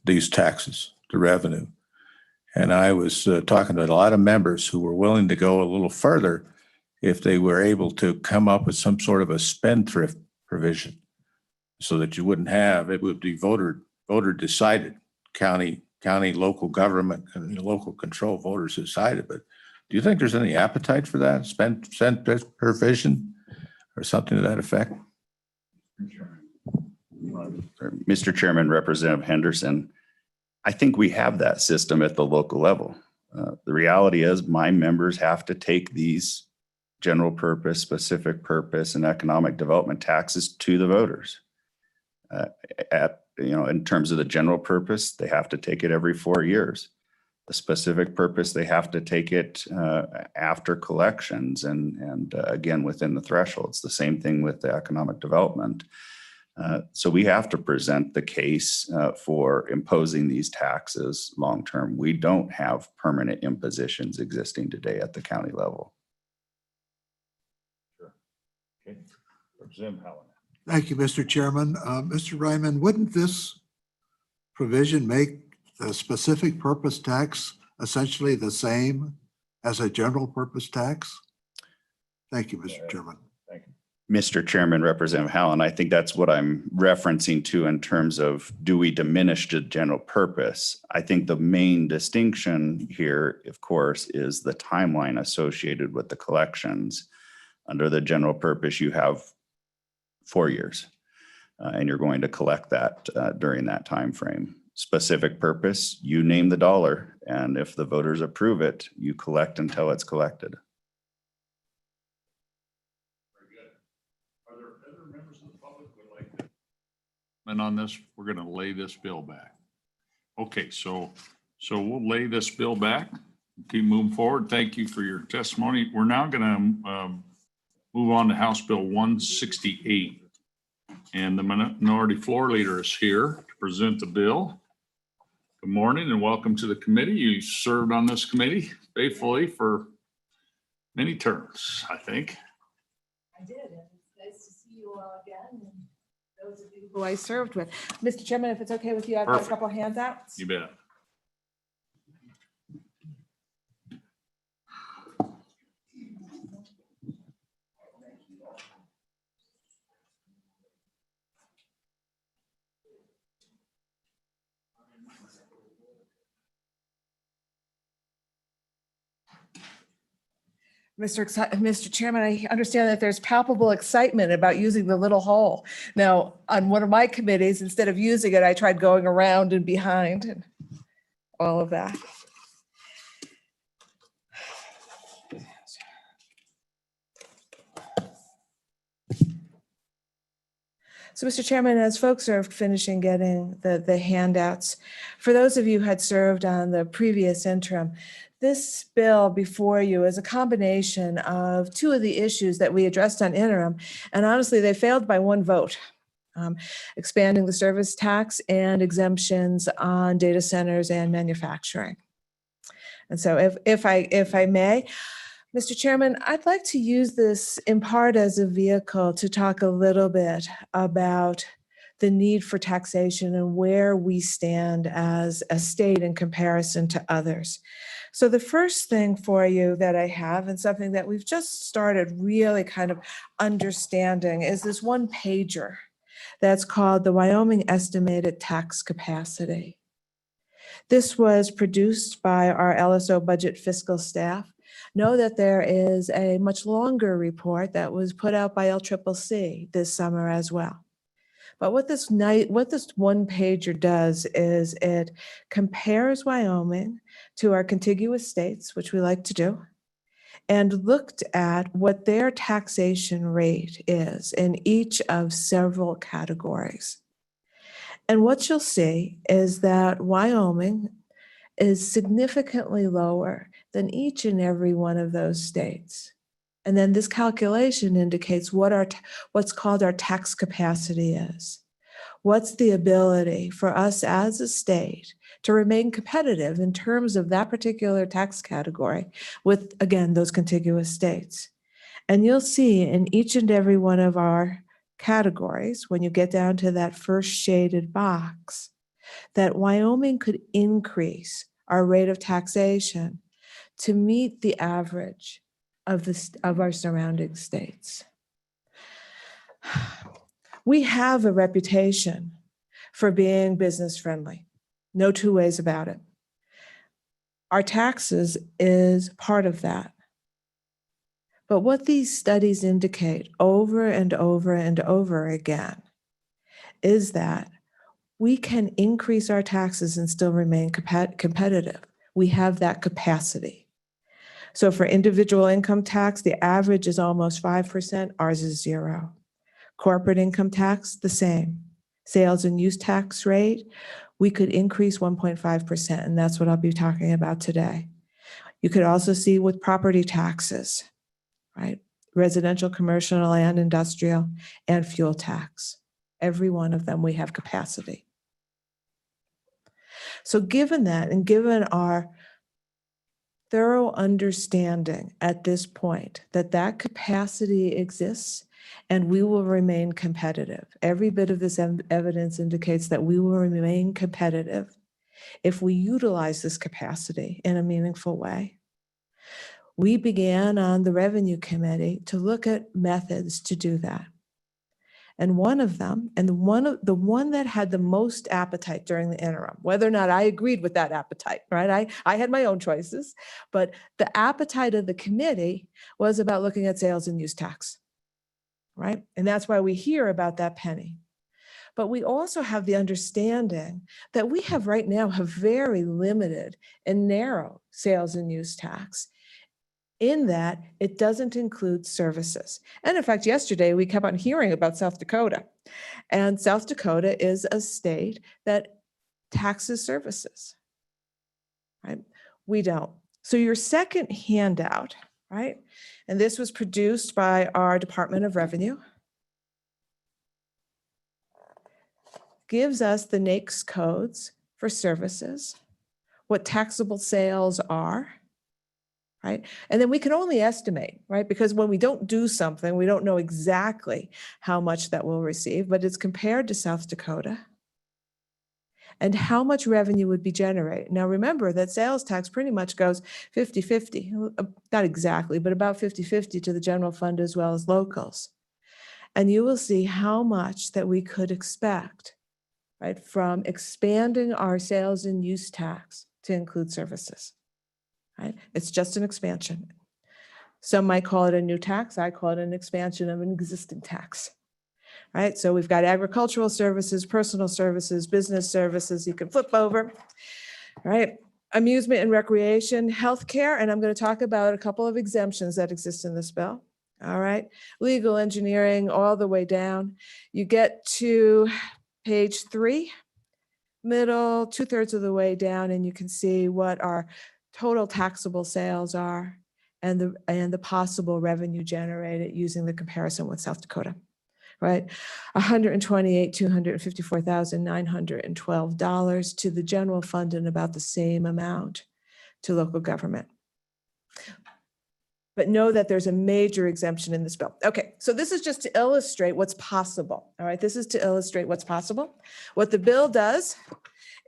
these taxes, the revenue, and I was talking to a lot of members who were willing to go a little further if they were able to come up with some sort of a spendthrift provision, so that you wouldn't have, it would be voter decided, county, local government, and local control, voters decided. But do you think there's any appetite for that spendthrift provision? or something to that effect? Mr. Chairman, Representative Henderson, I think we have that system at the local level. The reality is my members have to take these general purpose, specific purpose, and economic development taxes to the voters. In terms of the general purpose, they have to take it every 4 years. The specific purpose, they have to take it after collections and again, within the thresholds. The same thing with the economic development. So we have to present the case for imposing these taxes long-term. We don't have permanent impositions existing today at the county level. Okay. Representative Helen. Thank you, Mr. Chairman. Mr. Ryman, wouldn't this provision make the specific purpose tax essentially the same as a general purpose tax? Thank you, Mr. Chairman. Thank you. Mr. Chairman, Representative Howland, I think that's what I'm referencing to in terms of, do we diminish the general purpose? I think the main distinction here, of course, is the timeline associated with the collections. Under the general purpose, you have 4 years, and you're going to collect that during that time frame. Specific purpose, you name the dollar, and if the voters approve it, you collect until it's collected. And on this, we're going to lay this bill back. Okay, so we'll lay this bill back, keep moving forward. Thank you for your testimony. We're now going to move on to House Bill 168. And the minority floor leader is here to present the bill. Good morning and welcome to the committee. You served on this committee faithfully for many terms, I think. I did, and it's nice to see you all again. And those of you who I served with. Mr. Chairman, if it's okay with you, I've got a Perfect. couple handouts. You bet. Mr. Chairman, I understand that there's palpable excitement about using the little hole. Now, on one of my committees, instead of using it, I tried going around and behind and all of that. So, Mr. Chairman, as folks are finishing getting the handouts, for those of you who had served on the previous interim, this bill before you is a combination of two of the issues that we addressed on interim, and honestly, they failed by one vote. Expanding the service tax and exemptions on data centers and manufacturing. And so if I may, Mr. Chairman, I'd like to use this in part as a vehicle to talk a little bit about the need for taxation and where we stand as a state in comparison to others. So the first thing for you that I have, and something that we've just started really kind of understanding, is this one pager that's called the Wyoming Estimated Tax Capacity. This was produced by our LSO budget fiscal staff. Know that there is a much longer report that was put out by LCCC this summer as well. But what this one pager does is it compares Wyoming to our contiguous states, which we like to do, and looked at what their taxation rate is in each of several categories. And what you'll see is that Wyoming is significantly lower than each and every one of those states. And then this calculation indicates what's called our tax capacity is. What's the ability for us as a state to remain competitive in terms of that particular tax category with, again, those contiguous states. And you'll see in each and every one of our categories, when you get down to that first shaded box, that Wyoming could increase our rate of taxation to meet the average of our surrounding states. We have a reputation for being business friendly. No two ways about it. Our taxes is part of that. But what these studies indicate over and over and over again is that we can increase our taxes and still remain competitive. We have that capacity. So for individual income tax, the average is almost 5%, ours is 0. Corporate income tax, the same. Sales and use tax rate, we could increase 1.5%, and that's what I'll be talking about today. You could also see with property taxes, right? Residential, commercial, and industrial, and fuel tax. Every one of them, we have capacity. So given that, and given our thorough understanding at this point that that capacity exists and we will remain competitive. Every bit of this evidence indicates that we will remain competitive if we utilize this capacity in a meaningful way. We began on the Revenue Committee to look at methods to do that. And one of them, and the one that had the most appetite during the interim, whether or not I agreed with that appetite, right? I had my own choices, but the appetite of the committee was about looking at sales and use tax, right? And that's why we hear about that penny. But we also have the understanding that we have right now a very limited and narrow sales and use tax, in that it doesn't include services. And in fact, yesterday we kept on hearing about South Dakota. And South Dakota is a state that taxes services, right? We don't. So your second handout, right? And this was produced by our Department of Revenue, gives us the NAICS codes for services, what taxable sales are, right? And then we can only estimate, right? Because when we don't do something, we don't know exactly how much that we'll receive, but it's compared to South Dakota and how much revenue would be generated. Now, remember that sales tax pretty much goes 50-50, not exactly, but about 50-50 to the general fund as well as locals. And you will see how much that we could expect, right, from expanding our sales and use tax to include services. Right? It's just an expansion. Some might call it a new tax. I call it an expansion of an existing tax. Right? So we've got agricultural services, personal services, business services. You can flip over. Right? Amusement and recreation, healthcare, and I'm going to talk about a couple of exemptions that exist in this bill. All right. Legal engineering, all the way down. You get to page 3, middle, 2/3 of the way down, and you can see what our total taxable sales are and the possible revenue generated using the comparison with South Dakota, right? $254,912 to the general fund and about the same amount to local government. But know that there's a major exemption in this bill. Okay, so this is just to illustrate what's possible. All right, this is to illustrate what's possible. What the bill does,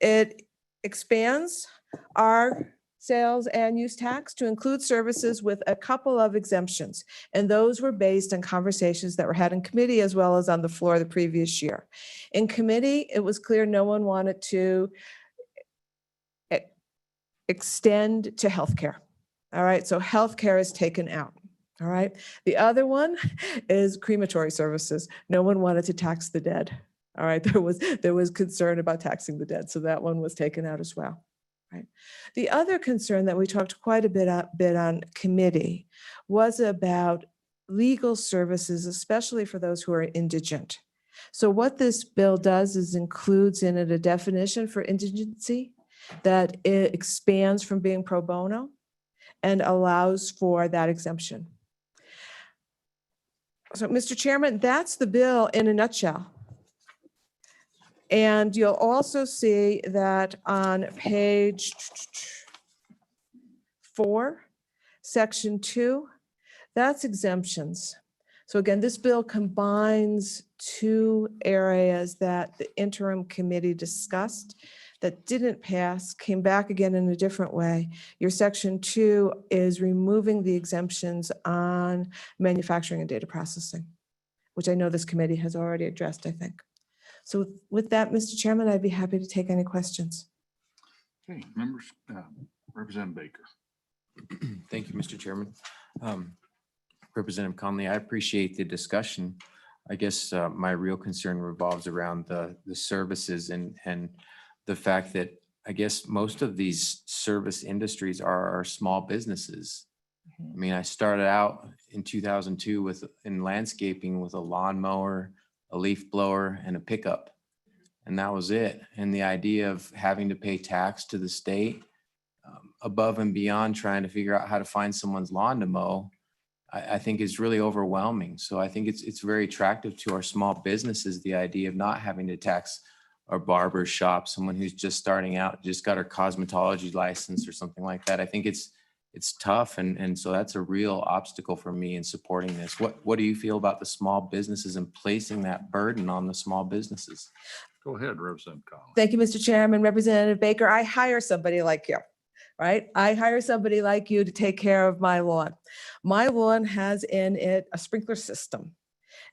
it expands our sales and use tax to include services with a couple of exemptions. And those were based on conversations that were had in committee as well as on the floor the previous year. In committee, it was clear no one wanted to extend to healthcare. All right, so healthcare is taken out. All right, the other one is crematory services. No one wanted to tax the dead. All right, there was concern about taxing the dead, so that one was taken out as well. Right. The other concern that we talked quite a bit on committee was about legal services, especially for those who are indigent. So what this bill does is includes in it a definition for indigency that it expands from being pro bono and allows for that exemption. So, Mr. Chairman, that's the bill in a nutshell. And you'll also see that on page 4, section 2, that's exemptions. So again, this bill combines 2 areas that the interim committee discussed that didn't pass, came back again in a different way. Your section 2 is removing the exemptions on manufacturing and data processing, which I know this committee has already addressed, I think. So with that, Mr. Chairman, I'd be happy to take any questions. Okay, members, Representative Baker. Thank you, Mr. Chairman. Representative Conley, I appreciate the discussion. I guess my real concern revolves around the services and the fact that I guess most of these service industries are small businesses. I mean, I started out in 2002 in landscaping with a lawnmower, a leaf blower, and a pickup. And that was it. And the idea of having to pay tax to the state above and beyond trying to figure out how to find someone's lawn to mow, I think is really overwhelming. So I think it's very attractive to our small businesses, the idea of not having to tax our barber shop, someone who's just starting out, just got her cosmetology license or something like that. I think it's tough. And so that's a real obstacle for me in supporting this. What do you feel about the small businesses and placing that burden on the small businesses? Go ahead, Representative Conley. Thank you, Mr. Chairman. Representative Baker, I hire somebody like you, right? I hire somebody like you to take care of my lawn. My lawn has in it a sprinkler system,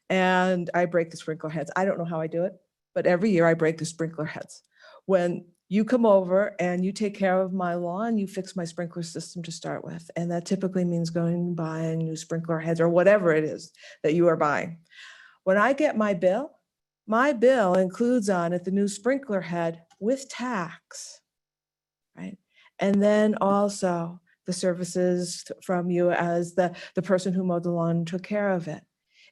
and I break the sprinkler heads. I don't know how I do it, but every year I break the sprinkler heads. When you come over and you take care of my lawn, you fix my sprinkler system to start with. And that typically means going and buying new sprinkler heads or whatever it is that you are buying. When I get my bill includes on it the new sprinkler head with tax, right? And then also the services from you as the person who mowed the lawn and took care of it.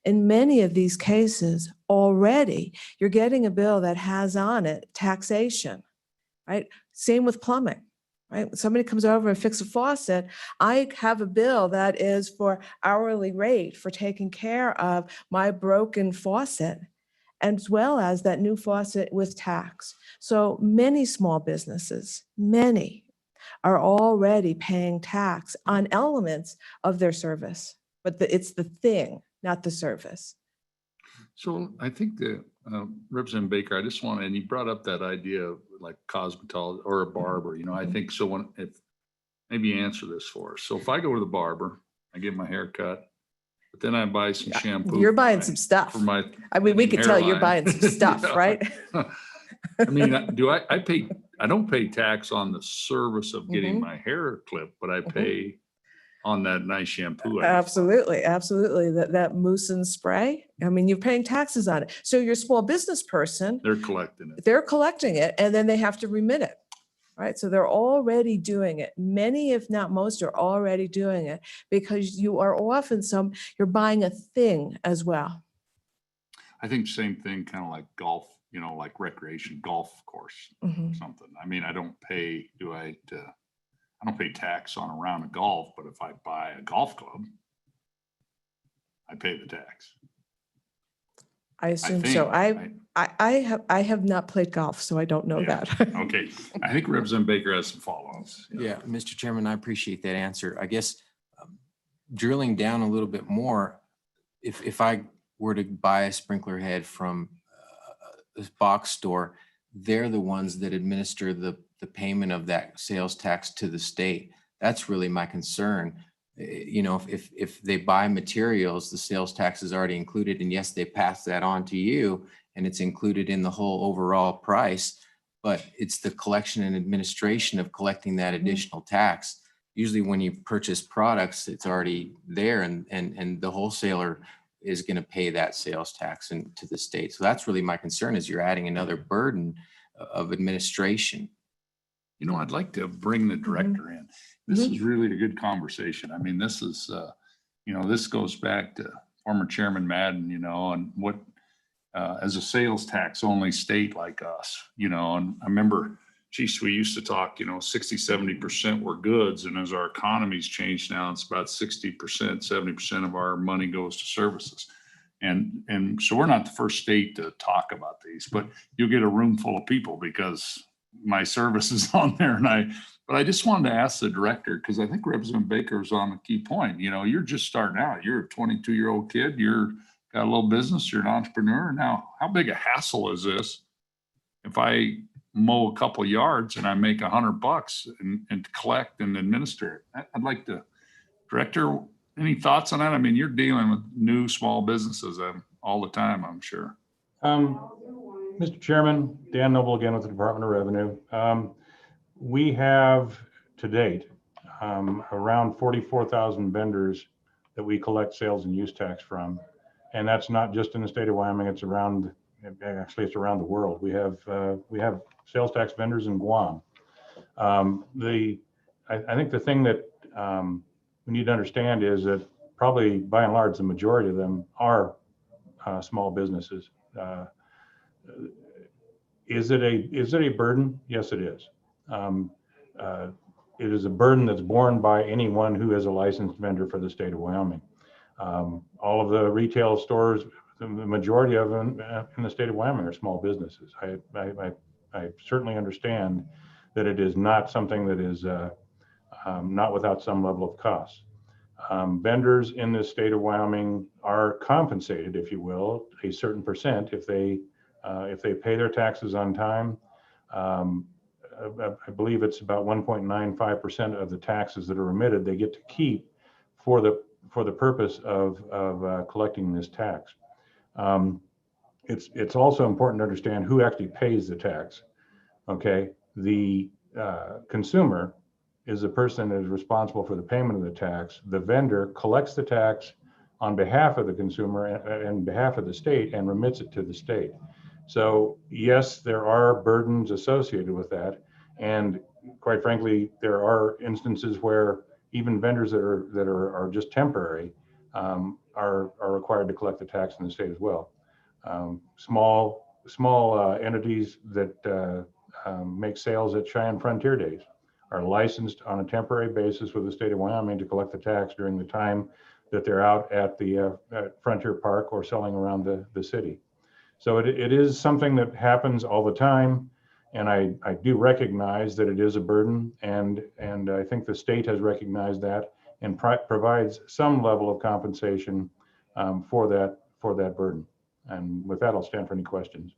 In many of these cases, already you're getting a bill that has on it taxation, right? Same with plumbing, right? When somebody comes over and fixes a faucet, I have a bill that is for hourly rate for taking care of my broken faucet, as well as that new faucet with tax. So many small businesses, many are already paying tax on elements of their service, but it's the thing, not the service. So I think that Representative Baker, I just want, and you brought up that idea of like cosmetology or a barber, I think so if maybe you answer this for us. So if I go to the barber, I get my hair cut, but then I buy some shampoo. You're buying some stuff. For my I mean, we could tell you're hairline. buying some stuff, Yeah. right? I mean, I don't pay tax on the service of getting my hair clipped, but I pay on that nice shampoo. Absolutely, absolutely. That mousse and spray. I mean, you're paying taxes on it. So your small business person, They're collecting it. they're collecting it and then they have to remit it, right? So they're already doing it. Many, if not most, are already doing it because you are often you're buying a thing as well. I think same thing, kind of like golf, like recreation golf course or something. I mean, I don't pay tax on a round of golf, but if I buy a golf club, I pay the tax. I assume so. I have not played golf, so I don't know that. Okay. I think Representative Baker has some follow-ups. Yeah, Mr. Chairman, I appreciate that answer. I guess drilling down a little bit more, if I were to buy a sprinkler head from a box store, they're the ones that administer the payment of that sales tax to the state. That's really my concern. If they buy materials, the sales tax is already included, and yes, they pass that on to you and it's included in the whole overall price, but it's the collection and administration of collecting that additional tax. Usually when you purchase products, it's already there and the wholesaler is going to pay that sales tax to the state. So that's really my concern, is you're adding another burden of administration. I'd like to bring the director in. This is really a good conversation. I mean, this is, this goes back to former Chairman Madden, and what, as a sales tax only state like us, and I remember, geez, we used to talk, 60-70% were goods. And as our economy's changed now, it's about 60%, 70% of our money goes to services. And so we're not the first state to talk about these, but you'll get a room full of people because my service is on there. But I just wanted to ask the director, because I think Representative Baker is on a key point. You're just starting out. You're a 22-year-old kid. You're got a little business. You're an entrepreneur. Now, how big a hassle is this if I mow a couple yards and I make $100 and collect and administer it? I'd like to, director, any thoughts on that? I mean, you're dealing with new small businesses all the time, I'm sure. Mr. Chairman, Dan Noble again with the Department of Revenue. We have to date around 44,000 vendors that we collect sales and use tax from. And that's not just in the state of Wyoming, it's around, actually it's around the world. We have sales tax vendors in Guam. I think the thing that we need to understand is that probably by and large, the majority of them are small businesses. Is it a burden? Yes, it is. It is a burden that's borne by anyone who is a licensed vendor for the state of Wyoming. All of the retail stores, the majority of them in the state of Wyoming are small businesses. I certainly understand that it is not something that is not without some level of cost. Vendors in the state of Wyoming are compensated, if you will, a certain percent if they pay their taxes on time. I believe it's about 1.95% of the taxes that are remitted they get to keep for the purpose of collecting this tax. It's also important to understand who actually pays the tax. Okay, the consumer is the person that is responsible for the payment of the tax. The vendor collects the tax on behalf of the consumer and behalf of the state and remits it to the state. So yes, there are burdens associated with that. And quite frankly, there are instances where even vendors that are just temporary are required to collect the tax in the state as well. Small entities that make sales at Cheyenne Frontier Days are licensed on a temporary basis with the state of Wyoming to collect the tax during the time that they're out at the Frontier Park or selling around the city. So it is something that happens all the time. And I do recognize that it is a burden, and I think the state has recognized that and provides some level of compensation for that burden. And with that, I'll stand for any questions.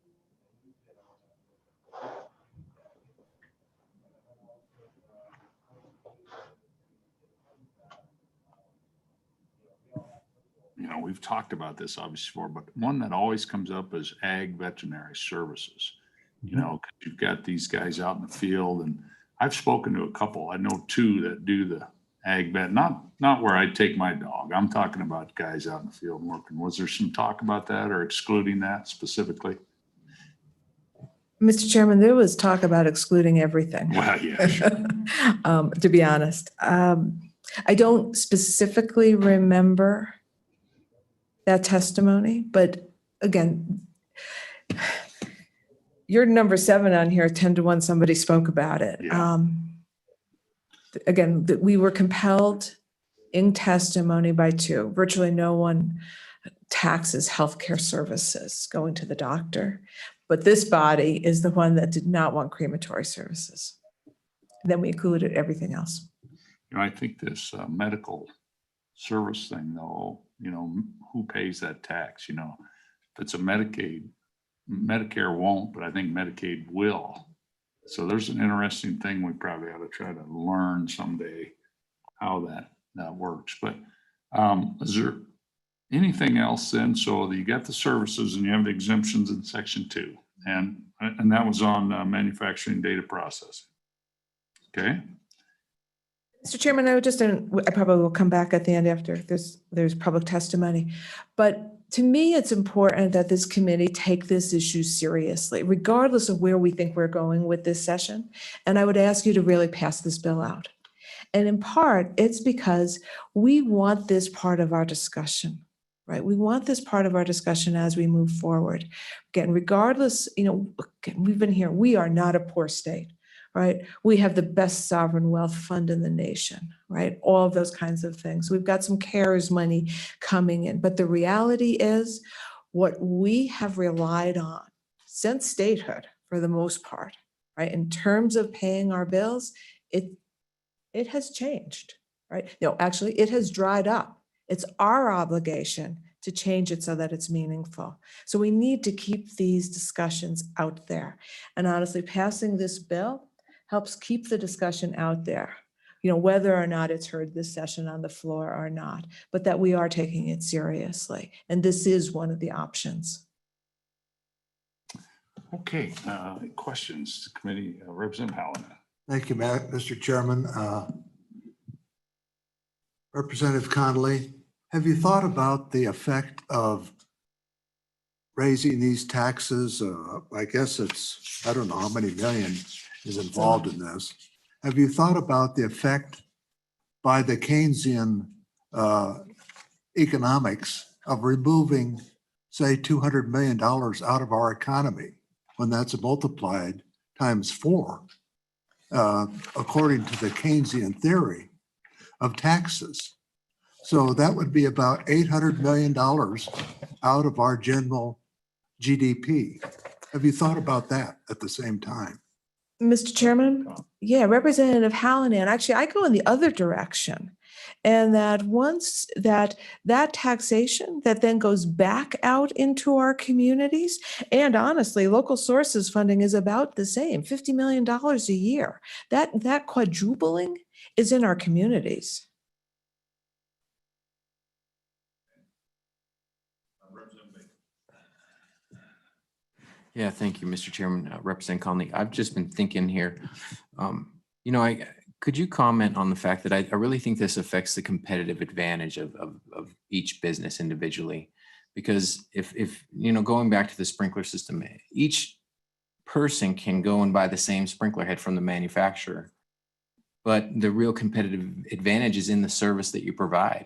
You know, we've talked about this obviously before, but one that always comes up is ag veterinary services. You know, 'cause you've got these guys out in the field, and I've spoken to a couple. I know two that do the ag vet, not where I take my dog. I'm talking about guys out in the field working. Was there some talk about that or excluding that specifically? Mr. Chairman, there was talk about excluding everything. Well, yeah, sure. To be honest, I don't specifically remember that testimony, but again, you're number 7 on here, 10-1, somebody spoke about it. Yeah. Again, we were compelled in testimony by 2. Virtually no one taxes healthcare services going to the doctor, but this body is the one that did not want crematory services. Then we included everything else. You know, I think this medical service thing though, you know, who pays that tax? You know, if it's a Medicaid, Medicare won't, but I think Medicaid will. So there's an interesting thing we probably ought to try to learn someday how that works. But is there anything else then? So you got the services and you have the exemptions in section 2, and that was on manufacturing data processing. Okay. Mr. Chairman, I probably will come back at the end after there's public testimony, but to me, it's important that this committee take this issue seriously, regardless of where we think we're going with this session. And I would ask you to really pass this bill out. And in part, it's because we want this part of our discussion, right? We want this part of our discussion as we move forward. Again, regardless, you know, we've been here, we are not a poor state. Right? We have the best sovereign wealth fund in the nation, right? All of those kinds of things. We've got some CARES money coming in, but the reality is what we have relied on since statehood for the most part, right? In terms of paying our bills, it has changed, right? No, actually it has dried up. It's our obligation to change it so that it's meaningful. So we need to keep these discussions out there. And honestly, passing this bill helps keep the discussion out there, you know, whether or not it's heard this session on the floor or not, but that we are taking it seriously. And this is one of the options. Okay, questions, committee, Representative Hallinan. Thank you, Mr. Chairman. Representative Connolly, have you thought about the effect of raising these taxes? I guess it's, I don't know how many million is involved in this. Have you thought about the effect by the Keynesian economics of removing, say, $200 million out of our economy when that's multiplied times 4, according to the Keynesian theory of taxes? So that would be about $800 million out of our general GDP. Have you thought about that at the same time? Mr. Chairman, yeah, Representative Hallinan, actually, I go in the other direction. And that once that taxation that then goes back out into our communities, and honestly, local sources funding is about the same, $50 million a year. That quadrupling is in our communities. Yeah, thank you, Mr. Chairman. Representative Conley, I've just been thinking here, could you comment on the fact that I really think this affects the competitive advantage of each business individually? Because if going back to the sprinkler system, each person can go and buy the same sprinkler head from the manufacturer, but the real competitive advantage is in the service that you provide.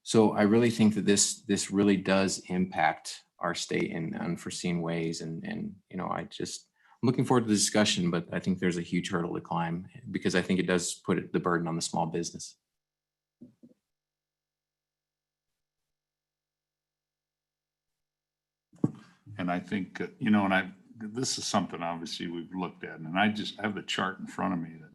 So I really think that this really does impact our state in unforeseen ways. And I'm looking forward to the discussion, but I think there's a huge hurdle to climb because I think it does put the burden on the small business. And I think, this is something obviously we've looked at, and I have the chart in front of me that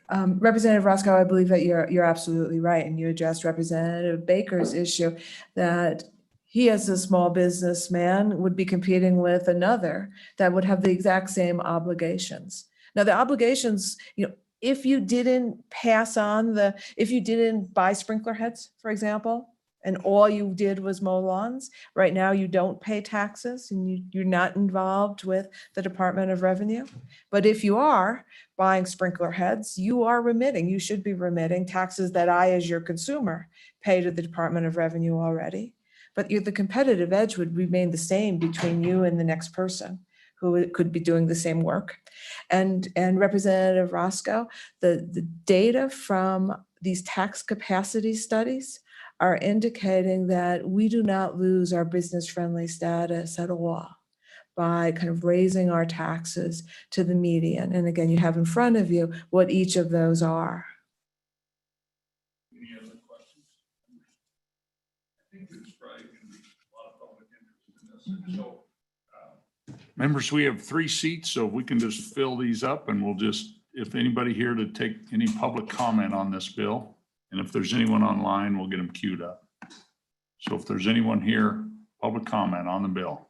Representative Roscoe, I believe that you're absolutely right. And you addressed Representative Baker's issue that he, as a small businessman, would be competing with another that would have the exact same obligations. Now, the obligations, if you didn't if you didn't buy sprinkler heads, for example, and all you did was mow lawns, right now you don't pay taxes and you're not involved with the Department of Revenue. But if you are buying sprinkler heads, you are remitting, you should be remitting taxes that I, as your consumer, pay to the Department of Revenue already. But the competitive edge would remain the same between you and the next person who could be doing the same work. And Representative Roscoe, the data from these tax capacity studies are indicating that we do not lose our business-friendly status at all by kind of raising our taxes to the median. And again, you have in front of you what each of those are. Any other questions? I think there's probably going to be a lot of public interest in this. So, members, we have 3 seats, so if we can just fill these up, and we'll just, if anybody here to take any public comment on this bill, and if there's anyone online, we'll get them queued up. So if there's anyone here, public comment on the bill,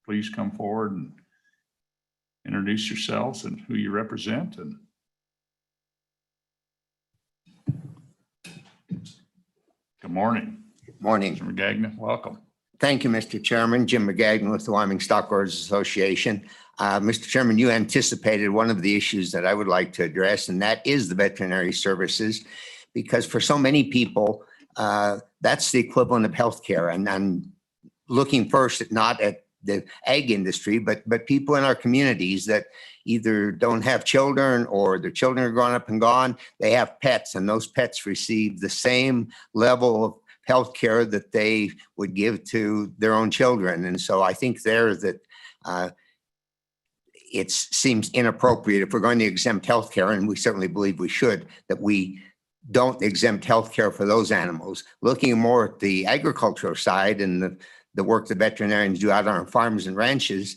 please come forward and introduce yourselves and who you represent. And good morning. Good morning. Mr. McGagnon, welcome. Thank you, Mr. Chairman. Jim McGagnon with the Wyoming Stockholders Association. Mr. Chairman, you anticipated one of the issues that I would like to address, and that is the veterinary services, because for so many people, that's the equivalent of healthcare. And I'm looking first not at the ag industry, but people in our communities that either don't have children or their children are grown up and gone. They have pets, and those pets receive the same level of health care that they would give to their own children. And so I think there that it seems inappropriate if we're going to exempt health care, and we certainly believe we should, that we don't exempt health care for those animals. Looking more at the agricultural side and the work the veterinarians do out on farms and ranches,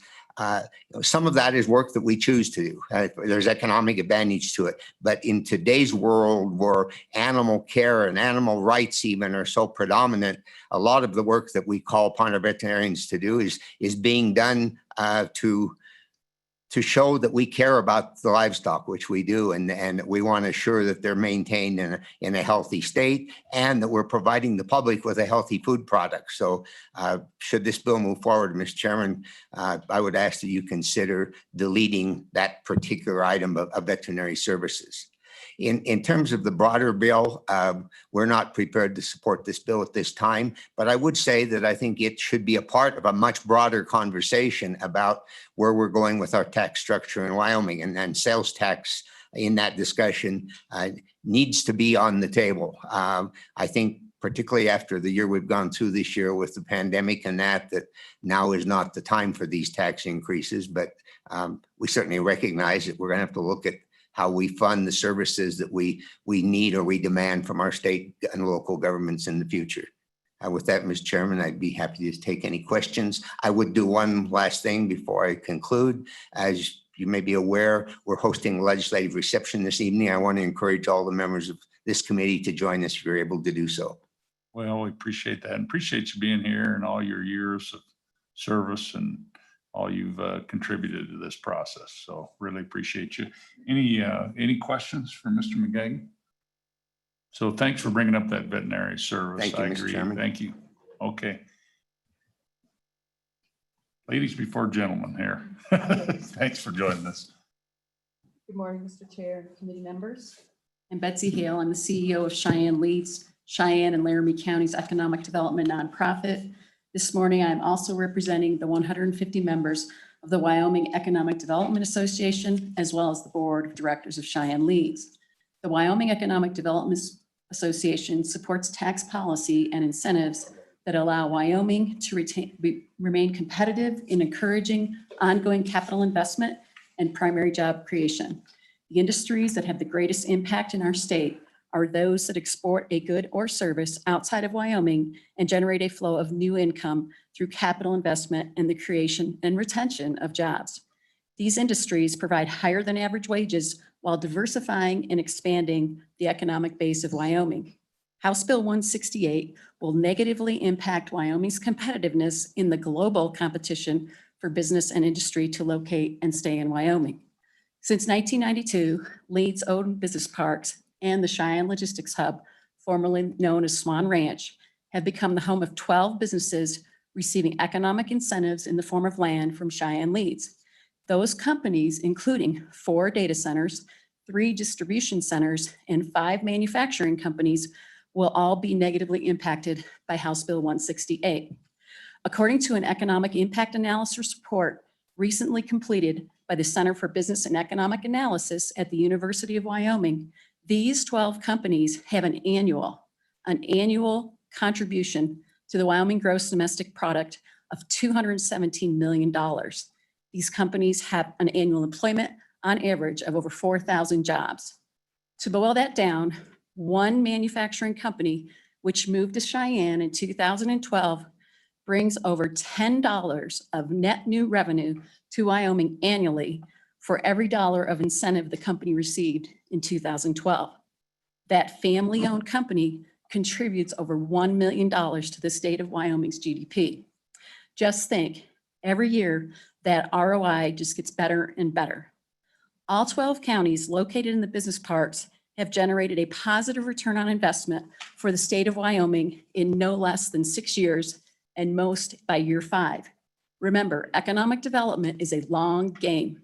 some of that is work that we choose to do. There's economic advantage to it. But in today's world where animal care and animal rights even are so predominant, a lot of the work that we call upon our veterinarians to do is being done to show that we care about the livestock, which we do, and we want to ensure that they're maintained in a healthy state and that we're providing the public with a healthy food product. So should this bill move forward, Mr. Chairman, I would ask that you consider deleting that particular item of veterinary services. In terms of the broader bill, we're not prepared to support this bill at this time, but I would say that I think it should be a part of a much broader conversation about where we're going with our tax structure in Wyoming, and sales tax in that discussion needs to be on the table. I think particularly after the year we've gone through this year with the pandemic and that now is not the time for these tax increases, but we certainly recognize that we're going to have to look at how we fund the services that we need or we demand from our state and local governments in the future. With that, Mr. Chairman, I'd be happy to take any questions. I would do one last thing before I conclude. As you may be aware, we're hosting a legislative reception this evening. I want to encourage all the members of this committee to join us if you're able to do so. Well, we appreciate that and appreciate you being here and all your years of service and all you've contributed to this process. So really appreciate you. Any questions for Mr. McGagnon? So thanks for bringing up that veterinary service. Thank you, I Mr. agree. Chairman. Thank you. Okay. Ladies before gentlemen here. Thanks for joining us. Good morning, Mr. Chair, committee members. I'm Betsy Hale. I'm the CEO of Cheyenne Leads, Cheyenne and Laramie County's economic development nonprofit. This morning, I'm also representing the 150 members of the Wyoming Economic Development Association, as well as the board of directors of Cheyenne Leads. The Wyoming Economic Development Association supports tax policy and incentives that allow Wyoming to remain competitive in encouraging ongoing capital investment and primary job creation. The industries that have the greatest impact in our state are those that export a good or service outside of Wyoming and generate a flow of new income through capital investment and the creation and retention of jobs. These industries provide higher than average wages while diversifying and expanding the economic base of Wyoming. House Bill 168 will negatively impact Wyoming's competitiveness in the global competition for business and industry to locate and stay in Wyoming. Since 1992, Leeds owned business parks and the Cheyenne Logistics Hub, formerly known as Swan Ranch, have become the home of 12 businesses receiving economic incentives in the form of land from Cheyenne Leeds. Those companies, including 4 data centers, 3 distribution centers, and 5 manufacturing companies, will all be negatively impacted by House Bill 168. According to an economic impact analysis report recently completed by the Center for Business and Economic Analysis at the University of Wyoming, these 12 companies have an annual contribution to the Wyoming gross domestic product of $217 million. These companies have an annual employment on average of over 4,000 jobs. To boil that down, one manufacturing company, which moved to Cheyenne in 2012, brings over $10 of net new revenue to Wyoming annually for every dollar of incentive the company received in 2012. That family-owned company contributes over $1 million to the state of Wyoming's GDP. Just think, every year that ROI just gets better and better. All 12 counties located in the business parks have generated a positive return on investment for the state of Wyoming in no less than 6 years, and most by year 5. Remember, economic development is a long game.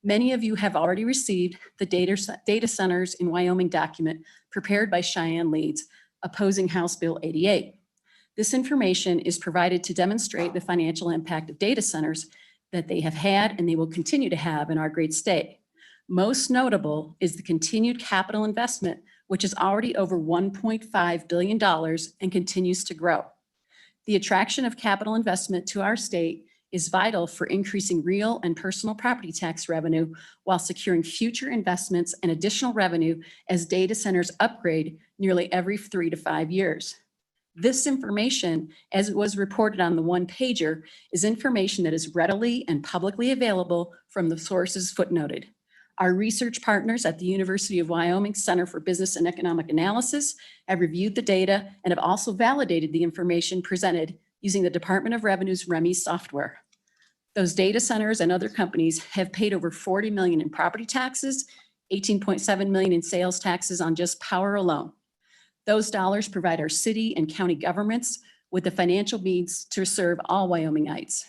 Many of you have already received the data centers in Wyoming document prepared by Cheyenne Leeds opposing House Bill 88. This information is provided to demonstrate the financial impact of data centers that they have had and they will continue to have in our great state. Most notable is the continued capital investment, which is already over $1.5 billion and continues to grow. The attraction of capital investment to our state is vital for increasing real and personal property tax revenue while securing future investments and additional revenue as data centers upgrade nearly every 3 to 5 years. This information, as it was reported on the one-pager, is information that is readily and publicly available from the sources footnoted. Our research partners at the University of Wyoming Center for Business and Economic Analysis have reviewed the data and have also validated the information presented using the Department of Revenue's REMI software. Those data centers and other companies have paid over $40 million in property taxes, $18.7 million in sales taxes on just power alone. Those dollars provide our city and county governments with the financial means to serve all Wyomingites.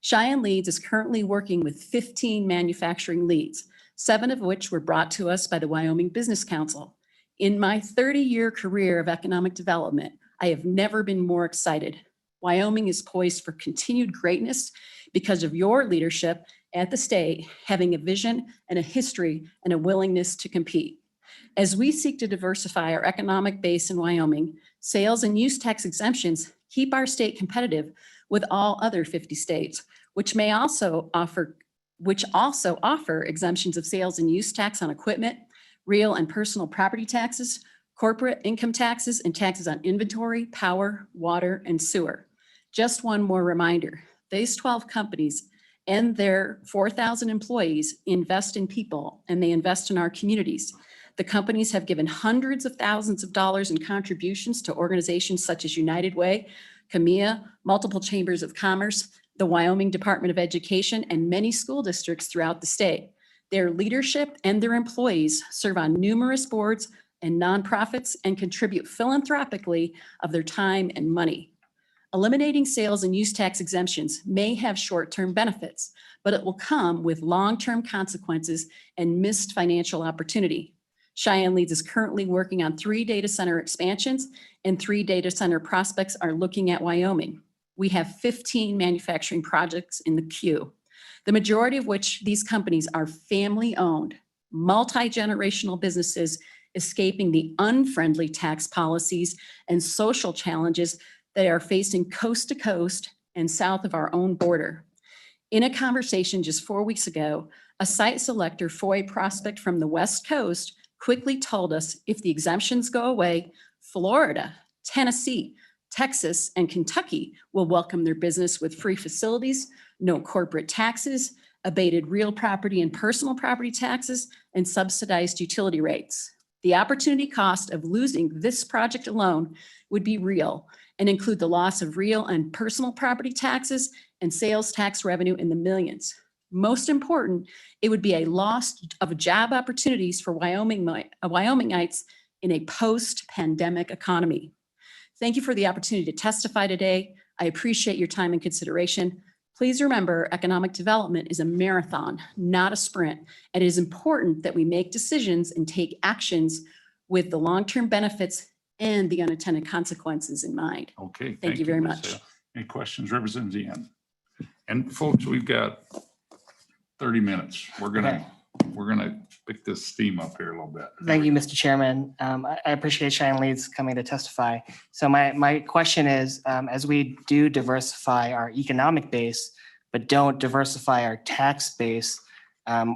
Cheyenne Leeds is currently working with 15 manufacturing leads, 7 of which were brought to us by the Wyoming Business Council. In my 30-year career of economic development, I have never been more excited. Wyoming is poised for continued greatness because of your leadership at the state, having a vision and a history and a willingness to compete. As we seek to diversify our economic base in Wyoming, sales and use tax exemptions keep our state competitive with all other 50 states, which also offer exemptions of sales and use tax on equipment, real and personal property taxes, corporate income taxes, and taxes on inventory, power, water, and sewer. Just one more reminder, these 12 companies and their 4,000 employees invest in people and they invest in our communities. The companies have given hundreds of thousands of dollars in contributions to organizations such as United Way, CAMEA, multiple chambers of commerce, the Wyoming Department of Education, and many school districts throughout the state. Their leadership and their employees serve on numerous boards and nonprofits and contribute philanthropically of their time and money. Eliminating sales and use tax exemptions may have short-term benefits, but it will come with long-term consequences and missed financial opportunity. Cheyenne Leeds is currently working on 3 data center expansions, and 3 data center prospects are looking at Wyoming. We have 15 manufacturing projects in the queue, the majority of which these companies are family-owned, multi-generational businesses escaping the unfriendly tax policies and social challenges that are facing coast to coast and south of our own border. In a conversation just 4 weeks ago, a site selector for a prospect from the West Coast quickly told us if the exemptions go away, Florida, Tennessee, Texas, and Kentucky will welcome their business with free facilities, no corporate taxes, abated real property and personal property taxes, and subsidized utility rates. The opportunity cost of losing this project alone would be real and include the loss of real and personal property taxes and sales tax revenue in the millions. Most important, it would be a loss of job opportunities for Wyomingites in a post-pandemic economy. Thank you for the opportunity to testify today. I appreciate your time and consideration. Please remember, economic development is a marathon, not a sprint. And it is important that we make decisions and take actions with the long-term benefits and the unintended consequences in mind. Okay. Thank you very Ms. much. Hale. Any questions, Representative Ian? And folks, we've got 30 minutes. We're gonna pick this steam up here a little bit. Thank you, Mr. Chairman. I appreciate Cheyenne Leeds coming to testify. So my question is, as we do diversify our economic base, but don't diversify our tax base,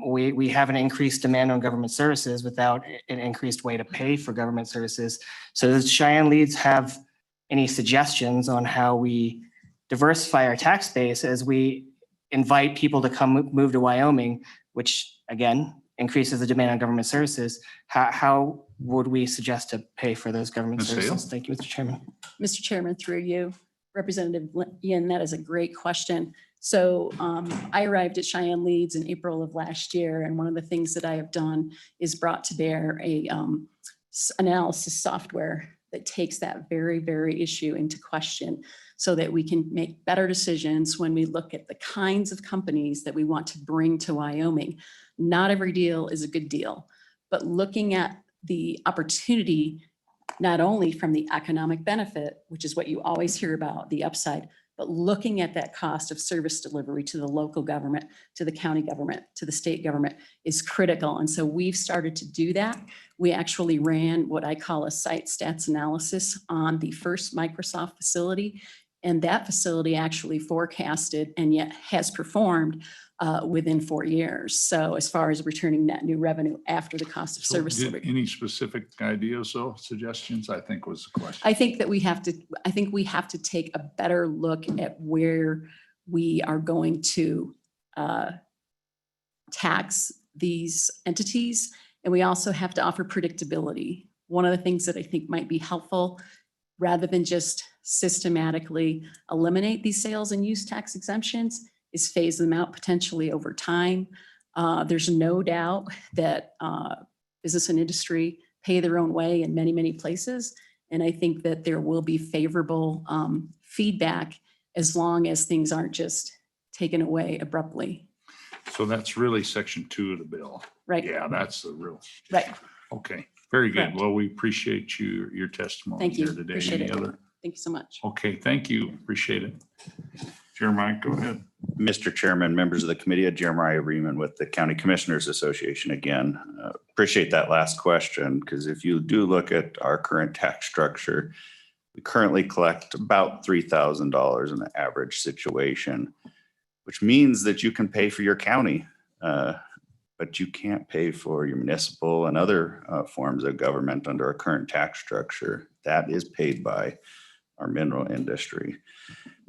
we have an increased demand on government services without an increased way to pay for government services. So does Cheyenne Leeds have any suggestions on how we diversify our tax base as we invite people to come move to Wyoming, which again, increases the demand on government services? How would we suggest to pay for those government Ms. Hale? services? Thank you, Mr. Chairman. Mr. Chairman, through you, Representative Ian, that is a great question. So I arrived at Cheyenne Leeds in April of last year, and one of the things that I have done is brought to bear a analysis software that takes that very, very issue into question so that we can make better decisions when we look at the kinds of companies that we want to bring to Wyoming. Not every deal is a good deal, but looking at the opportunity, not only from the economic benefit, which is what you always hear about, the upside, but looking at that cost of service delivery to the local government, to the county government, to the state government is critical. And so we've started to do that. We actually ran what I call a site stats analysis on the first Microsoft facility. And that facility actually forecasted and yet has performed within 4 years. So as far as returning net new revenue after the cost of service delivery. Any specific ideas or suggestions, I think was the question. I think we have to take a better look at where we are going to tax these entities. And we also have to offer predictability. One of the things that I think might be helpful, rather than just systematically eliminate these sales and use tax exemptions, is phase them out potentially over time. There's no doubt that business and industry pay their own way in many, many places. And I think that there will be favorable feedback as long as things aren't just taken away abruptly. So that's really section 2 of the bill. Right. Yeah, that's the real. Right. Okay, very good. Correct. Well, we appreciate your testimony Thank you. here today. Appreciate Any it. other? Thank you so much. Okay, thank you. Appreciate it. Jeremiah, go ahead. Mr. Chairman, members of the committee, Jeremiah Riemann with the County Commissioners Association again. Appreciate that last question, because if you do look at our current tax structure, we currently collect about $3,000 in the average situation, which means that you can pay for your county, but you can't pay for your municipal and other forms of government under our current tax structure. That is paid by our mineral industry.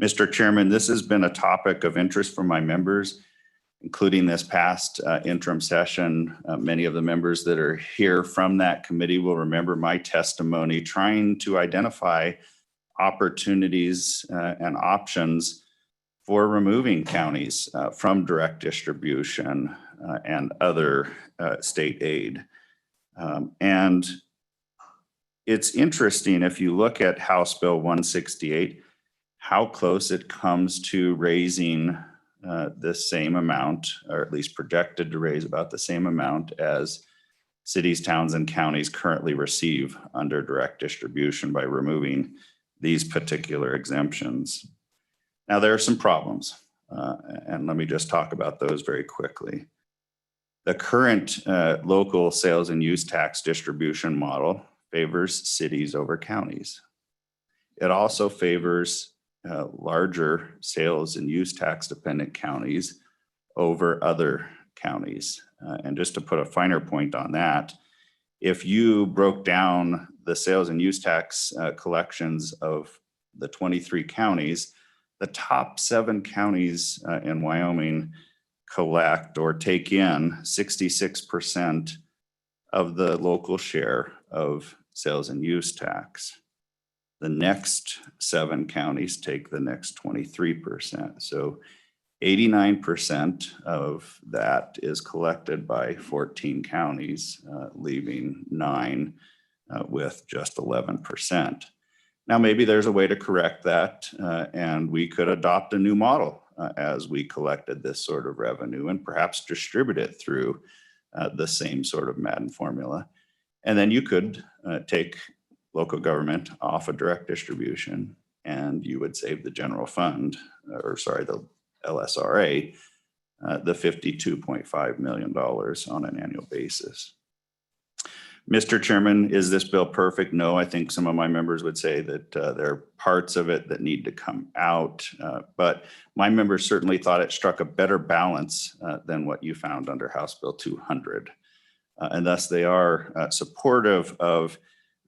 Mr. Chairman, this has been a topic of interest for my members, including this past interim session. Many of the members that are here from that committee will remember my testimony trying to identify opportunities and options for removing counties from direct distribution and other state aid. And it's interesting, if you look at House Bill 168, how close it comes to raising the same amount, or at least projected to raise about the same amount as cities, towns, and counties currently receive under direct distribution by removing these particular exemptions. Now, there are some problems, and let me just talk about those very quickly. The current local sales and use tax distribution model favors cities over counties. It also favors larger sales and use tax dependent counties over other counties. And just to put a finer point on that, if you broke down the sales and use tax collections of the 23 counties, the top 7 counties in Wyoming collect or take in 66% of the local share of sales and use tax. The next 7 counties take the next 23%. So 89% of that is collected by 14 counties, leaving 9 with just 11%. Now, maybe there's a way to correct that, and we could adopt a new model as we collected this sort of revenue and perhaps distribute it through the same sort of Madden formula. And then you could take local government off a direct distribution, and you would save the general fund, or sorry, the LSRA, the $52.5 million on an annual basis. Mr. Chairman, is this bill perfect? No, I think some of my members would say that there are parts of it that need to come out, but my members certainly thought it struck a better balance than what you found under House Bill 200. And thus they are supportive of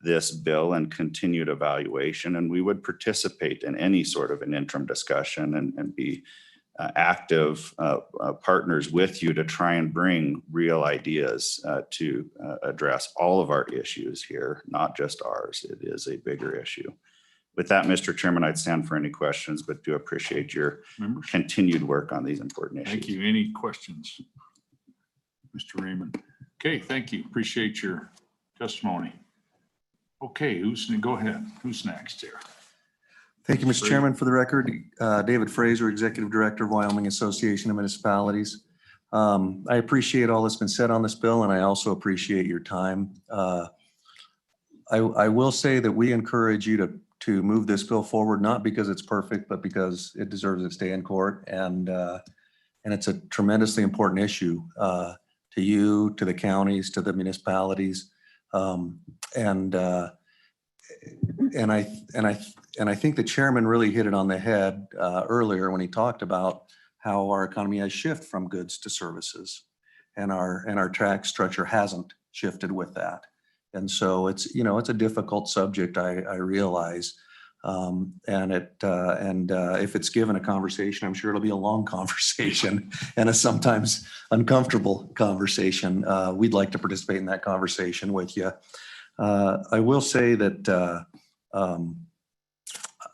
this bill and continued evaluation, and we would participate in any sort of an interim discussion and be active partners with you to try and bring real ideas to address all of our issues here, not just ours. It is a bigger issue. With that, Mr. Chairman, I'd stand for any questions, but do appreciate your continued work on these important issues. Thank you. Any questions? Mr. Raymond. Okay, thank you. Appreciate your testimony. Okay, go ahead. Who's next here? Thank you, Mr. Chairman. For the record, David Fraser, Executive Director of Wyoming Association of Municipalities. I appreciate all that's been said on this bill, and I also appreciate your time. I will say that we encourage you to move this bill forward, not because it's perfect, but because it deserves its day in court. And it's a tremendously important issue to you, to the counties, to the municipalities. And I think the chairman really hit it on the head earlier when he talked about how our economy has shifted from goods to services, and our tax structure hasn't shifted with that. And so it's a difficult subject, I realize, and if it's given a conversation, I'm sure it'll be a long conversation and a sometimes uncomfortable conversation. We'd like to participate in that conversation with you. I will say that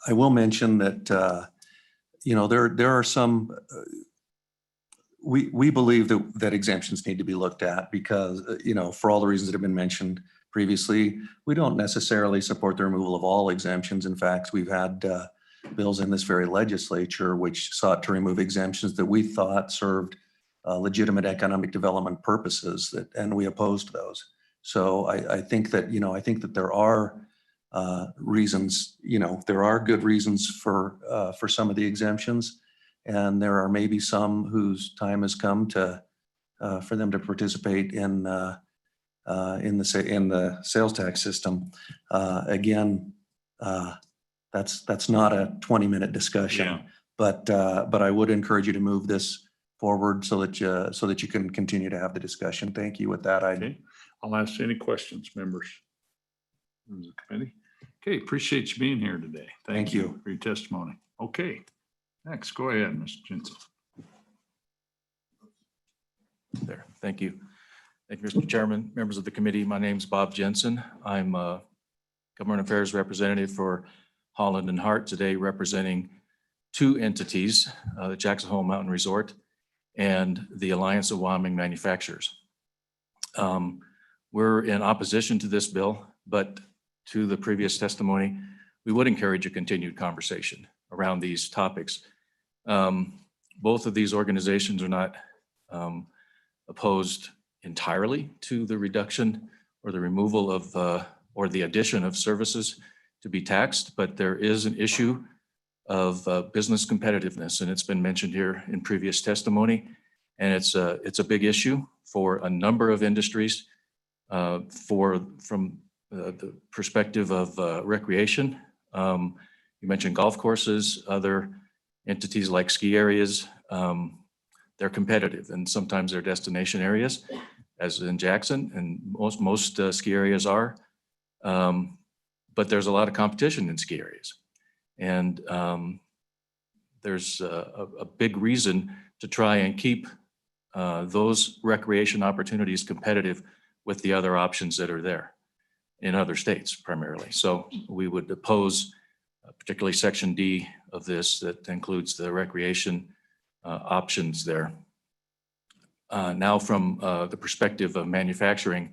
I will mention that there are some. We believe that exemptions need to be looked at because for all the reasons that have been mentioned previously, we don't necessarily support the removal of all exemptions. In fact, we've had bills in this very legislature which sought to remove exemptions that we thought served legitimate economic development purposes, and we opposed those. So I think that there are reasons, there are good reasons for some of the exemptions, and there are maybe some whose time has come for them to participate in the sales tax system. Again, that's not a 20-minute discussion, but I would encourage you to move this forward so that you can continue to have the discussion. Thank you. With that, I'll ask any questions, members of the committee. Okay, appreciate you being here today. Thank you for your testimony. Okay, next, go ahead, Mr. Jensen. There, thank you. Thank you, Mr. Chairman, members of the committee. My name is Bob Jensen. I'm a Government Affairs Representative for Holland and Hart, today representing 2 entities, the Jackson Hole Mountain Resort and the Alliance of Wyoming Manufacturers. We're in opposition to this bill, but to the previous testimony, we would encourage a continued conversation around these topics. Both of these organizations are not opposed entirely to the reduction or the removal of or the addition of services to be taxed, but there is an issue of business competitiveness, and it's been mentioned here in previous testimony, and it's a big issue for a number of industries. From the perspective of recreation, you mentioned golf courses, other entities like ski areas. They're competitive, and sometimes they're destination areas, as in Jackson, and most ski areas are. But there's a lot of competition in ski areas, and there's a big reason to try and keep those recreation opportunities competitive with the other options that are there in other states primarily. So we would oppose particularly Section D of this that includes the recreation options there. Now from the perspective of manufacturing,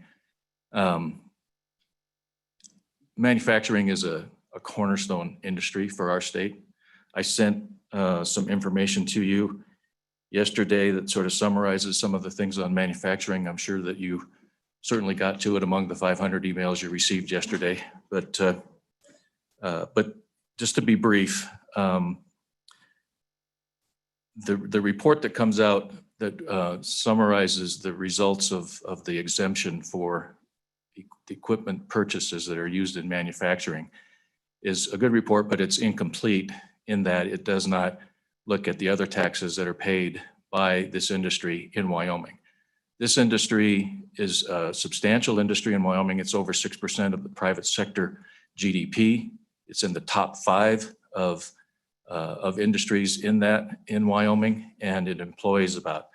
manufacturing is a cornerstone industry for our state. I sent some information to you yesterday that sort of summarizes some of the things on manufacturing. I'm sure that you certainly got to it among the 500 emails you received yesterday. But just to be brief, the report that comes out that summarizes the results of the exemption for equipment purchases that are used in manufacturing is a good report, but it's incomplete in that it does not look at the other taxes that are paid by this industry in Wyoming. This industry is a substantial industry in Wyoming. It's over 6% of the private sector GDP. It's in the top 5 of industries in Wyoming, and it employs about a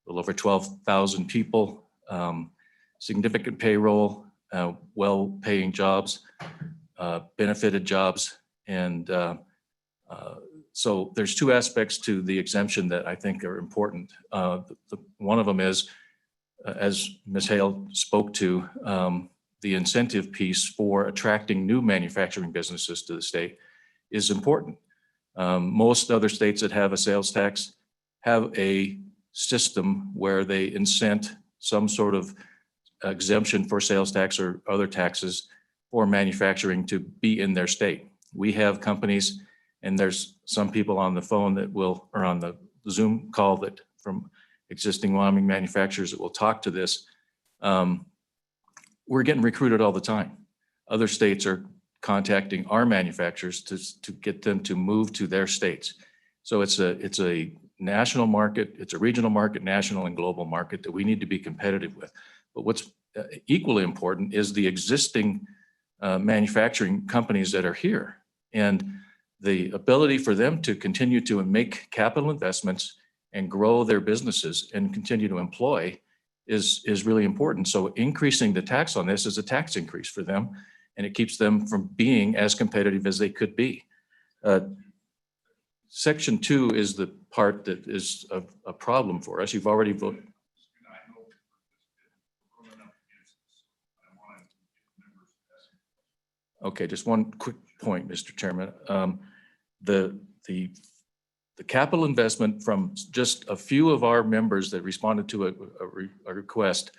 little over 12,000 people, significant payroll, well-paying jobs, benefited jobs. And so there's 2 aspects to the exemption that I think are important. One of them is, as Ms. Hale spoke to, the incentive piece for attracting new manufacturing businesses to the state is important. Most other states that have a sales tax have a system where they incent some sort of exemption for sales tax or other taxes for manufacturing to be in their state. We have companies, and there's some people on the phone that will, or on the Zoom call that from existing Wyoming manufacturers that will talk to this. We're getting recruited all the time. Other states are contacting our manufacturers to get them to move to their states. So it's a national market, it's a regional market, national and global market that we need to be competitive with. But what's equally important is the existing manufacturing companies that are here, and the ability for them to continue to make capital investments and grow their businesses and continue to employ is really important. So increasing the tax on this is a tax increase for them, and it keeps them from being as competitive as they could be. Section 2 is the part that is a problem for us. You've already voted. Okay, just one quick point, Mr. Chairman. The capital investment from just a few of our members that responded to a request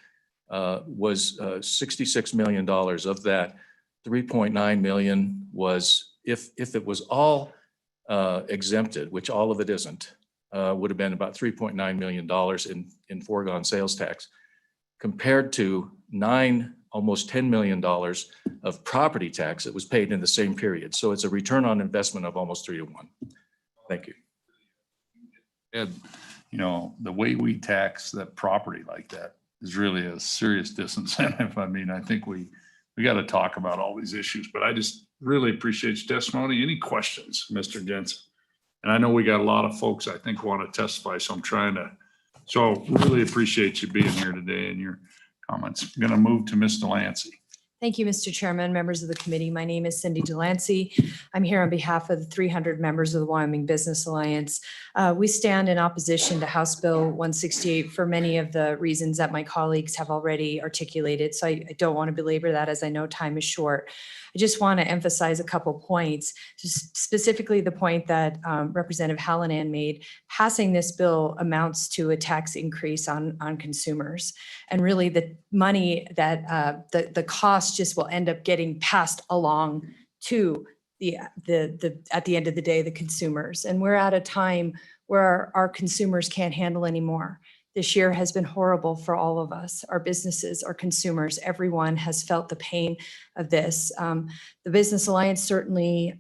was $66 million. Of that, 3.9 million was, if it was all exempted, which all of it isn't, would have been about $3.9 million in foregone sales tax, compared to almost $10 million of property tax that was paid in the same period. So it's a return on investment of almost 3 to 1. Thank you. Ed, the way we tax that property like that is really a serious disincentive. I mean, I think we got to talk about all these issues, but I just really appreciate your testimony. Any questions, Mr. Jensen? And I know we got a lot of folks I think want to testify, so really appreciate you being here today and your comments. I'm going to move to Ms. Delancey. Thank you, Mr. Chairman, members of the committee. My name is Cindy Delancey. I'm here on behalf of the 300 members of the Wyoming Business Alliance. We stand in opposition to House Bill 168 for many of the reasons that my colleagues have already articulated. So I don't want to belabor that, as I know time is short. I just want to emphasize a couple points, specifically the point that Representative Hallinan made. Passing this bill amounts to a tax increase on consumers. And really the money that the cost just will end up getting passed along to at the end of the day, the consumers. And we're at a time where our consumers can't handle anymore. This year has been horrible for all of us, our businesses, our consumers. Everyone has felt the pain of this. The Business Alliance certainly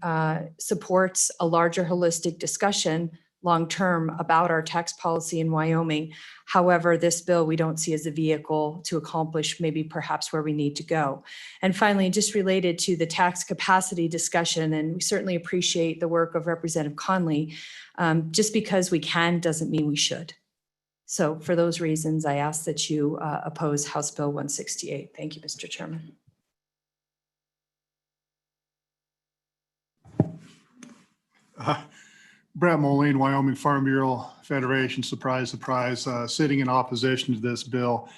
supports a larger holistic discussion long-term about our tax policy in Wyoming. However, this bill we don't see as a vehicle to accomplish maybe perhaps where we need to go. And finally, just related to the tax capacity discussion, and we certainly appreciate the work of Representative Conley, just because we can doesn't mean we should. So for those reasons, I ask that you oppose House Bill 168. Thank you, Mr. Chairman. Brett Moline, Wyoming Farm Bureau Federation, surprise, surprise, sitting in opposition to this bill.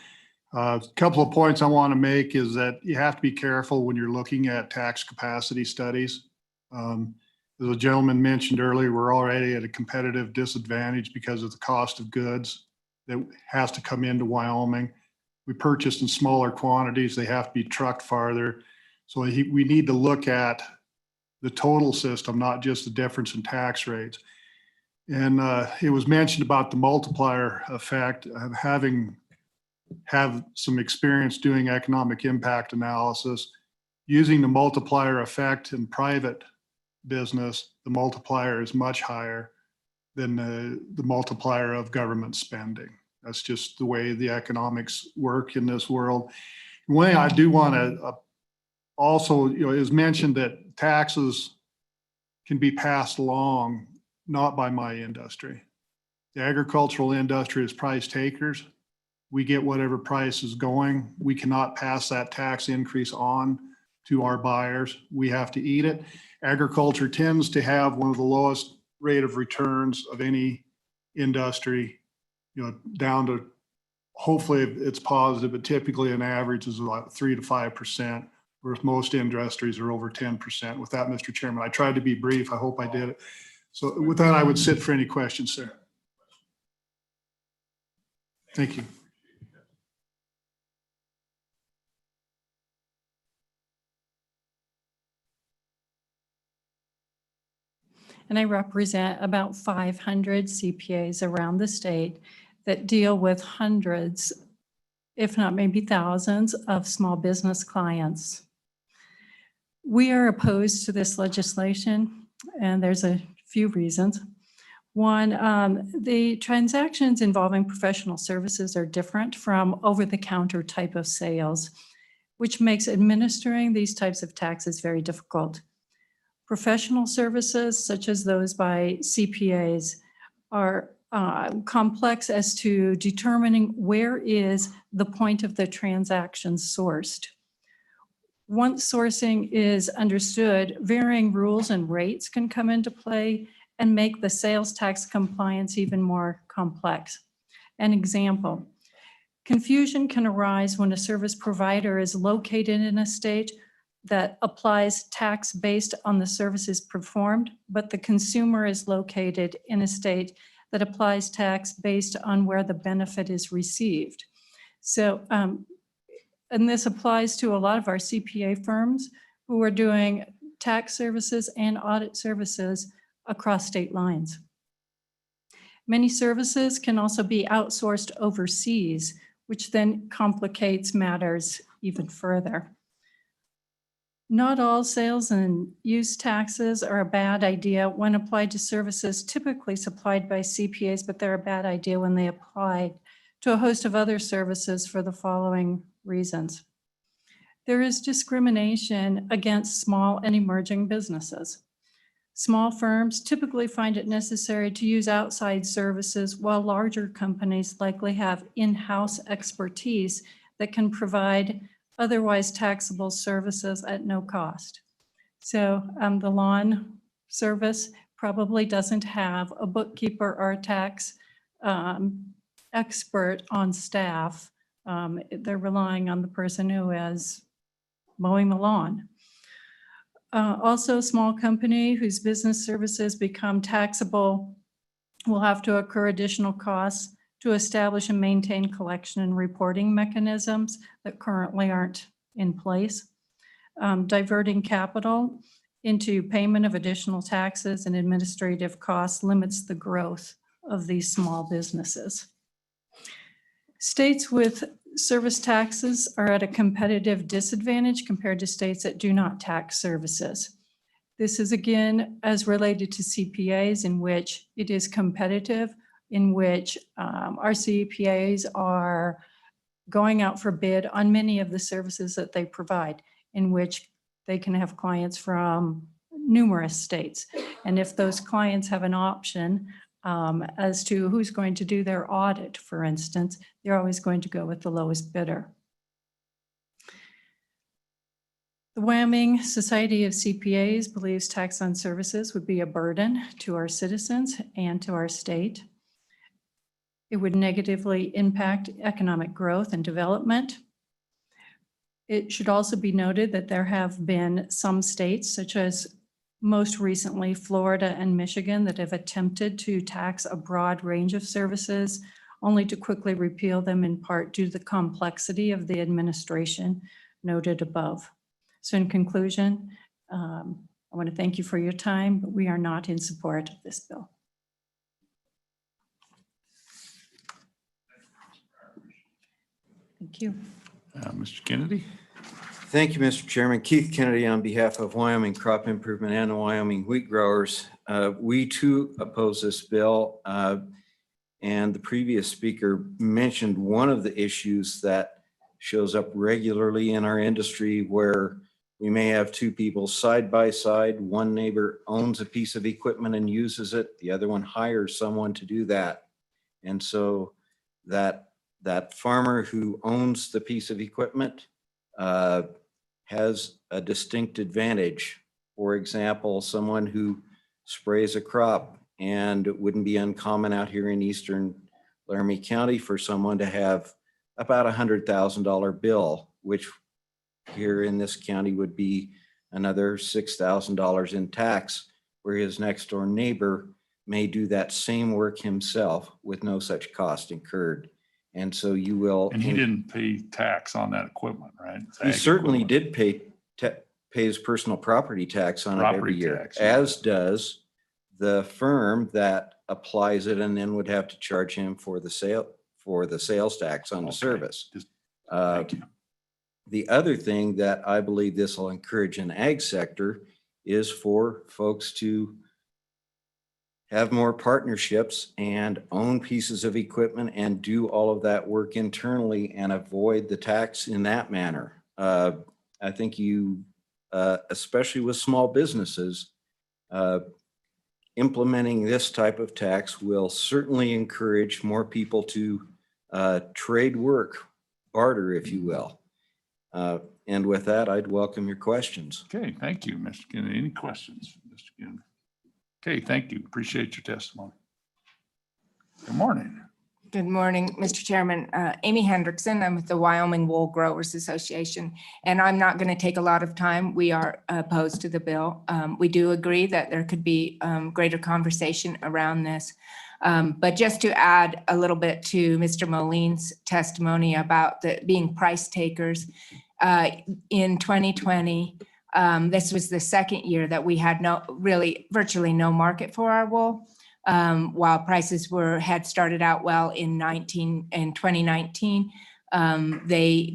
A couple of points I want to make is that you have to be careful when you're looking at tax capacity studies. As a gentleman mentioned earlier, we're already at a competitive disadvantage because of the cost of goods that has to come into Wyoming. We purchase in smaller quantities. They have to be trucked farther. So we need to look at the total system, not just the difference in tax rates. And it was mentioned about the multiplier effect of have some experience doing economic impact analysis. Using the multiplier effect in private business, the multiplier is much higher than the multiplier of government spending. That's just the way the economics work in this world. One thing I do want to also, it was mentioned that taxes can be passed along, not by my industry. The agricultural industry is price takers. We get whatever price is going. We cannot pass that tax increase on to our buyers. We have to eat it. Agriculture tends to have one of the lowest rate of returns of any industry, down to, hopefully it's positive, but typically an average is about 3 to 5%, whereas most industries are over 10%. With that, Mr. Chairman, I tried to be brief. I hope I did it. So with that, I would sit for any questions, sir. Thank you. And I represent about 500 CPAs around the state that deal with hundreds, if not maybe thousands, of small business clients. We are opposed to this legislation, and there's a few reasons. One, the transactions involving professional services are different from over-the-counter type of sales, which makes administering these types of taxes very difficult. Professional services, such as those by CPAs, are complex as to determining where is the point of the transaction sourced. Once sourcing is understood, varying rules and rates can come into play and make the sales tax compliance even more complex. An example, confusion can arise when a service provider is located in a state that applies tax based on the services performed, but the consumer is located in a state that applies tax based on where the benefit is received. So, and this applies to a lot of our CPA firms who are doing tax services and audit services across state lines. Many services can also be outsourced overseas, which then complicates matters even further. Not all sales and use taxes are a bad idea when applied to services typically supplied by CPAs, but they're a bad idea when they apply to a host of other services for the following reasons. There is discrimination against small and emerging businesses. Small firms typically find it necessary to use outside services, while larger companies likely have in-house expertise that can provide otherwise taxable services at no cost. So the lawn service probably doesn't have a bookkeeper or a tax expert on staff. They're relying on the person who is mowing the lawn. Also, a small company whose business services become taxable will have to incur additional costs to establish and maintain collection and reporting mechanisms that currently aren't in place. Diverting capital into payment of additional taxes and administrative costs limits the growth of these small businesses. States with service taxes are at a competitive disadvantage compared to states that do not tax services. This is again as related to CPAs, in which it is competitive, in which our CPAs are going out for bid on many of the services that they provide, in which they can have clients from numerous states. And if those clients have an option as to who's going to do their audit, for instance. They're always going to go with the lowest bidder. The Wyoming Society of CPAs believes tax on services would be a burden to our citizens and to our state. It would negatively impact economic growth and development. It should also be noted that there have been some states, such as most recently Florida and Michigan, that have attempted to tax a broad range of services, only to quickly repeal them in part due to the complexity of the administration noted above. So in conclusion, I want to thank you for your time, but we are not in support of this bill. Thank you. Mr. Kennedy. Thank you, Mr. Chairman. Keith Kennedy on behalf of Wyoming Crop Improvement and the Wyoming Wheat Growers. We too oppose this bill. And the previous speaker mentioned one of the issues that shows up regularly in our industry, where we may have two people side by side. One neighbor owns a piece of equipment and uses it. The other one hires someone to do that. And so that farmer who owns the piece of equipment has a distinct advantage. For example, someone who sprays a crop, and it wouldn't be uncommon out here in eastern Laramie County for someone to have about $100,000 bill, which here in this county would be another $6,000 in tax, where his next door neighbor may do that same work himself with no such cost incurred. And so you will. And he didn't pay tax on that equipment, right? He certainly did pay his personal property tax on it every year, as does the firm that applies it and then would have to charge him for the sales tax on the service. Thank you. The other thing that I believe this will encourage in ag sector is for folks to have more partnerships and own pieces of equipment and do all of that work internally and avoid the tax in that manner. I think especially with small businesses, implementing this type of tax will certainly encourage more people to trade work, barter, if you will. And with that, I'd welcome your questions. Okay, thank you, Mr. Kennedy. Any questions, Mr. Kennedy? Okay, thank you. Appreciate your testimony. Good morning. Good morning, Mr. Chairman. Amy Hendrickson. I'm with the Wyoming Wool Growers Association, and I'm not going to take a lot of time. We are opposed to the bill. We do agree that there could be greater conversation around this. But just to add a little bit to Mr. Moline's testimony about being price takers, in 2020, this was the second year that we had virtually no market for our wool. While prices had started out well in 2019,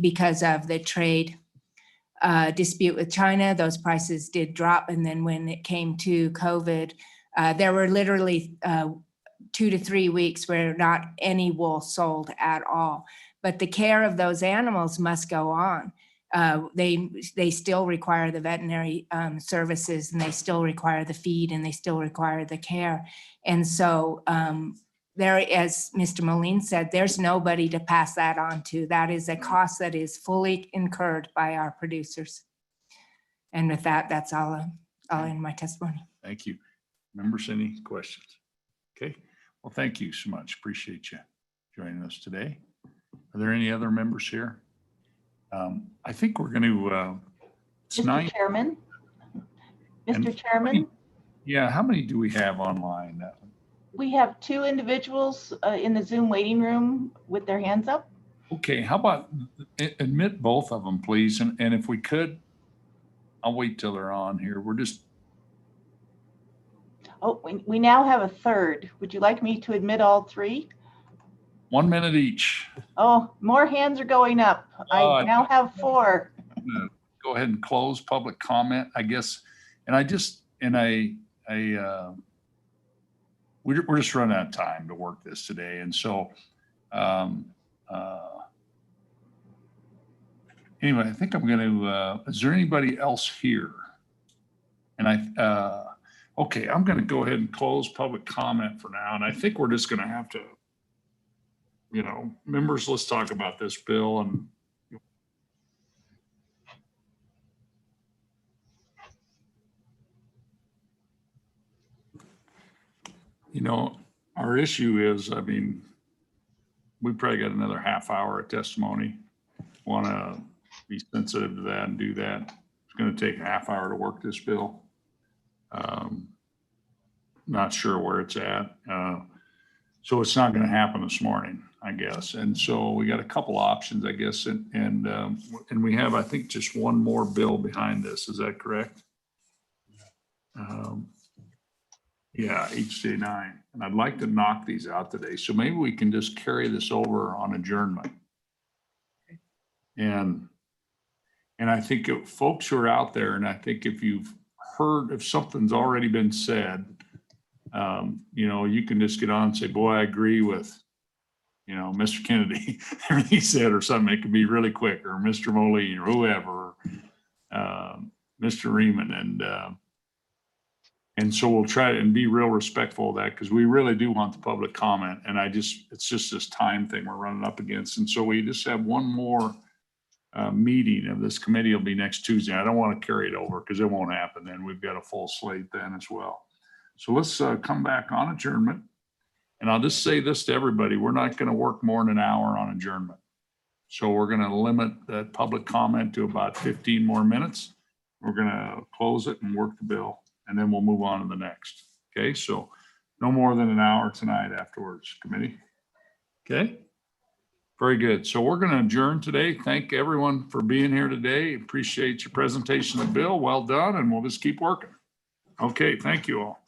because of the trade dispute with China, those prices did drop. And then when it came to COVID, there were literally 2 to 3 weeks where not any wool sold at all. But the care of those animals must go on. They still require the veterinary services, and they still require the feed, and they still require the care. And so there, as Mr. Moline said, there's nobody to pass that on to. That is a cost that is fully incurred by our producers. And with that, that's all in my testimony. Thank you. Members, any questions? Okay. Well, thank you so much. Appreciate you joining us today. Are there any other members here? I think we're going to. Mr. Chairman. Mr. Chairman. Yeah, how many do we have online? We have 2 individuals in the Zoom waiting room with their hands up. Okay, how about admit both of them, please? And if we could, I'll wait till they're on here. We're just. Oh, we now have a third. Would you like me to admit all 3? 1 minute each. Oh, more hands are going up. I now have 4. Go ahead and close public comment, I guess. And we're just running out of time to work this today. And so, anyway, I think I'm going to, is there anybody else here? And Okay, I'm gonna go ahead and close public comment for now, and I think we're just gonna have to, members, let's talk about this bill and our issue is, we probably got another half hour of testimony. Want to be sensitive to that and do that. It's going to take a half hour to work this bill. Not sure where it's at. So it's not going to happen this morning, I guess. And so we got a couple options, I guess. And we have, I think, just one more bill behind this. Is that correct? Yeah, HJ9. And I'd like to knock these out today. So maybe we can just carry this over on adjournment. And I think if folks who are out there, and I think if you've heard, if something's already been said, you can just get on and say, boy, I agree with, Mr. Kennedy, everything he said or something. It could be really quick, or Mr. Moline or whoever, Mr. Riemann. And so we'll try and be real respectful of that, because we really do want the public comment. And it's just this time thing we're running up against. And so we just have one more meeting of this committee. Will be next Tuesday. I don't want to carry it over because it won't happen then. We've got a full slate then as well. So let's come back on adjournment. And I'll just say this to everybody. We're not going to work more than an hour on adjournment. So we're going to limit that public comment to about 15 more minutes. We're going to close it and work the bill, and then we'll move on to the next. Okay, so no more than an hour tonight afterwards, committee. Okay, very good. So we're going to adjourn today. Thank everyone for being here today. Appreciate your presentation of the bill. Well done, and we'll just keep working. Okay, thank you all.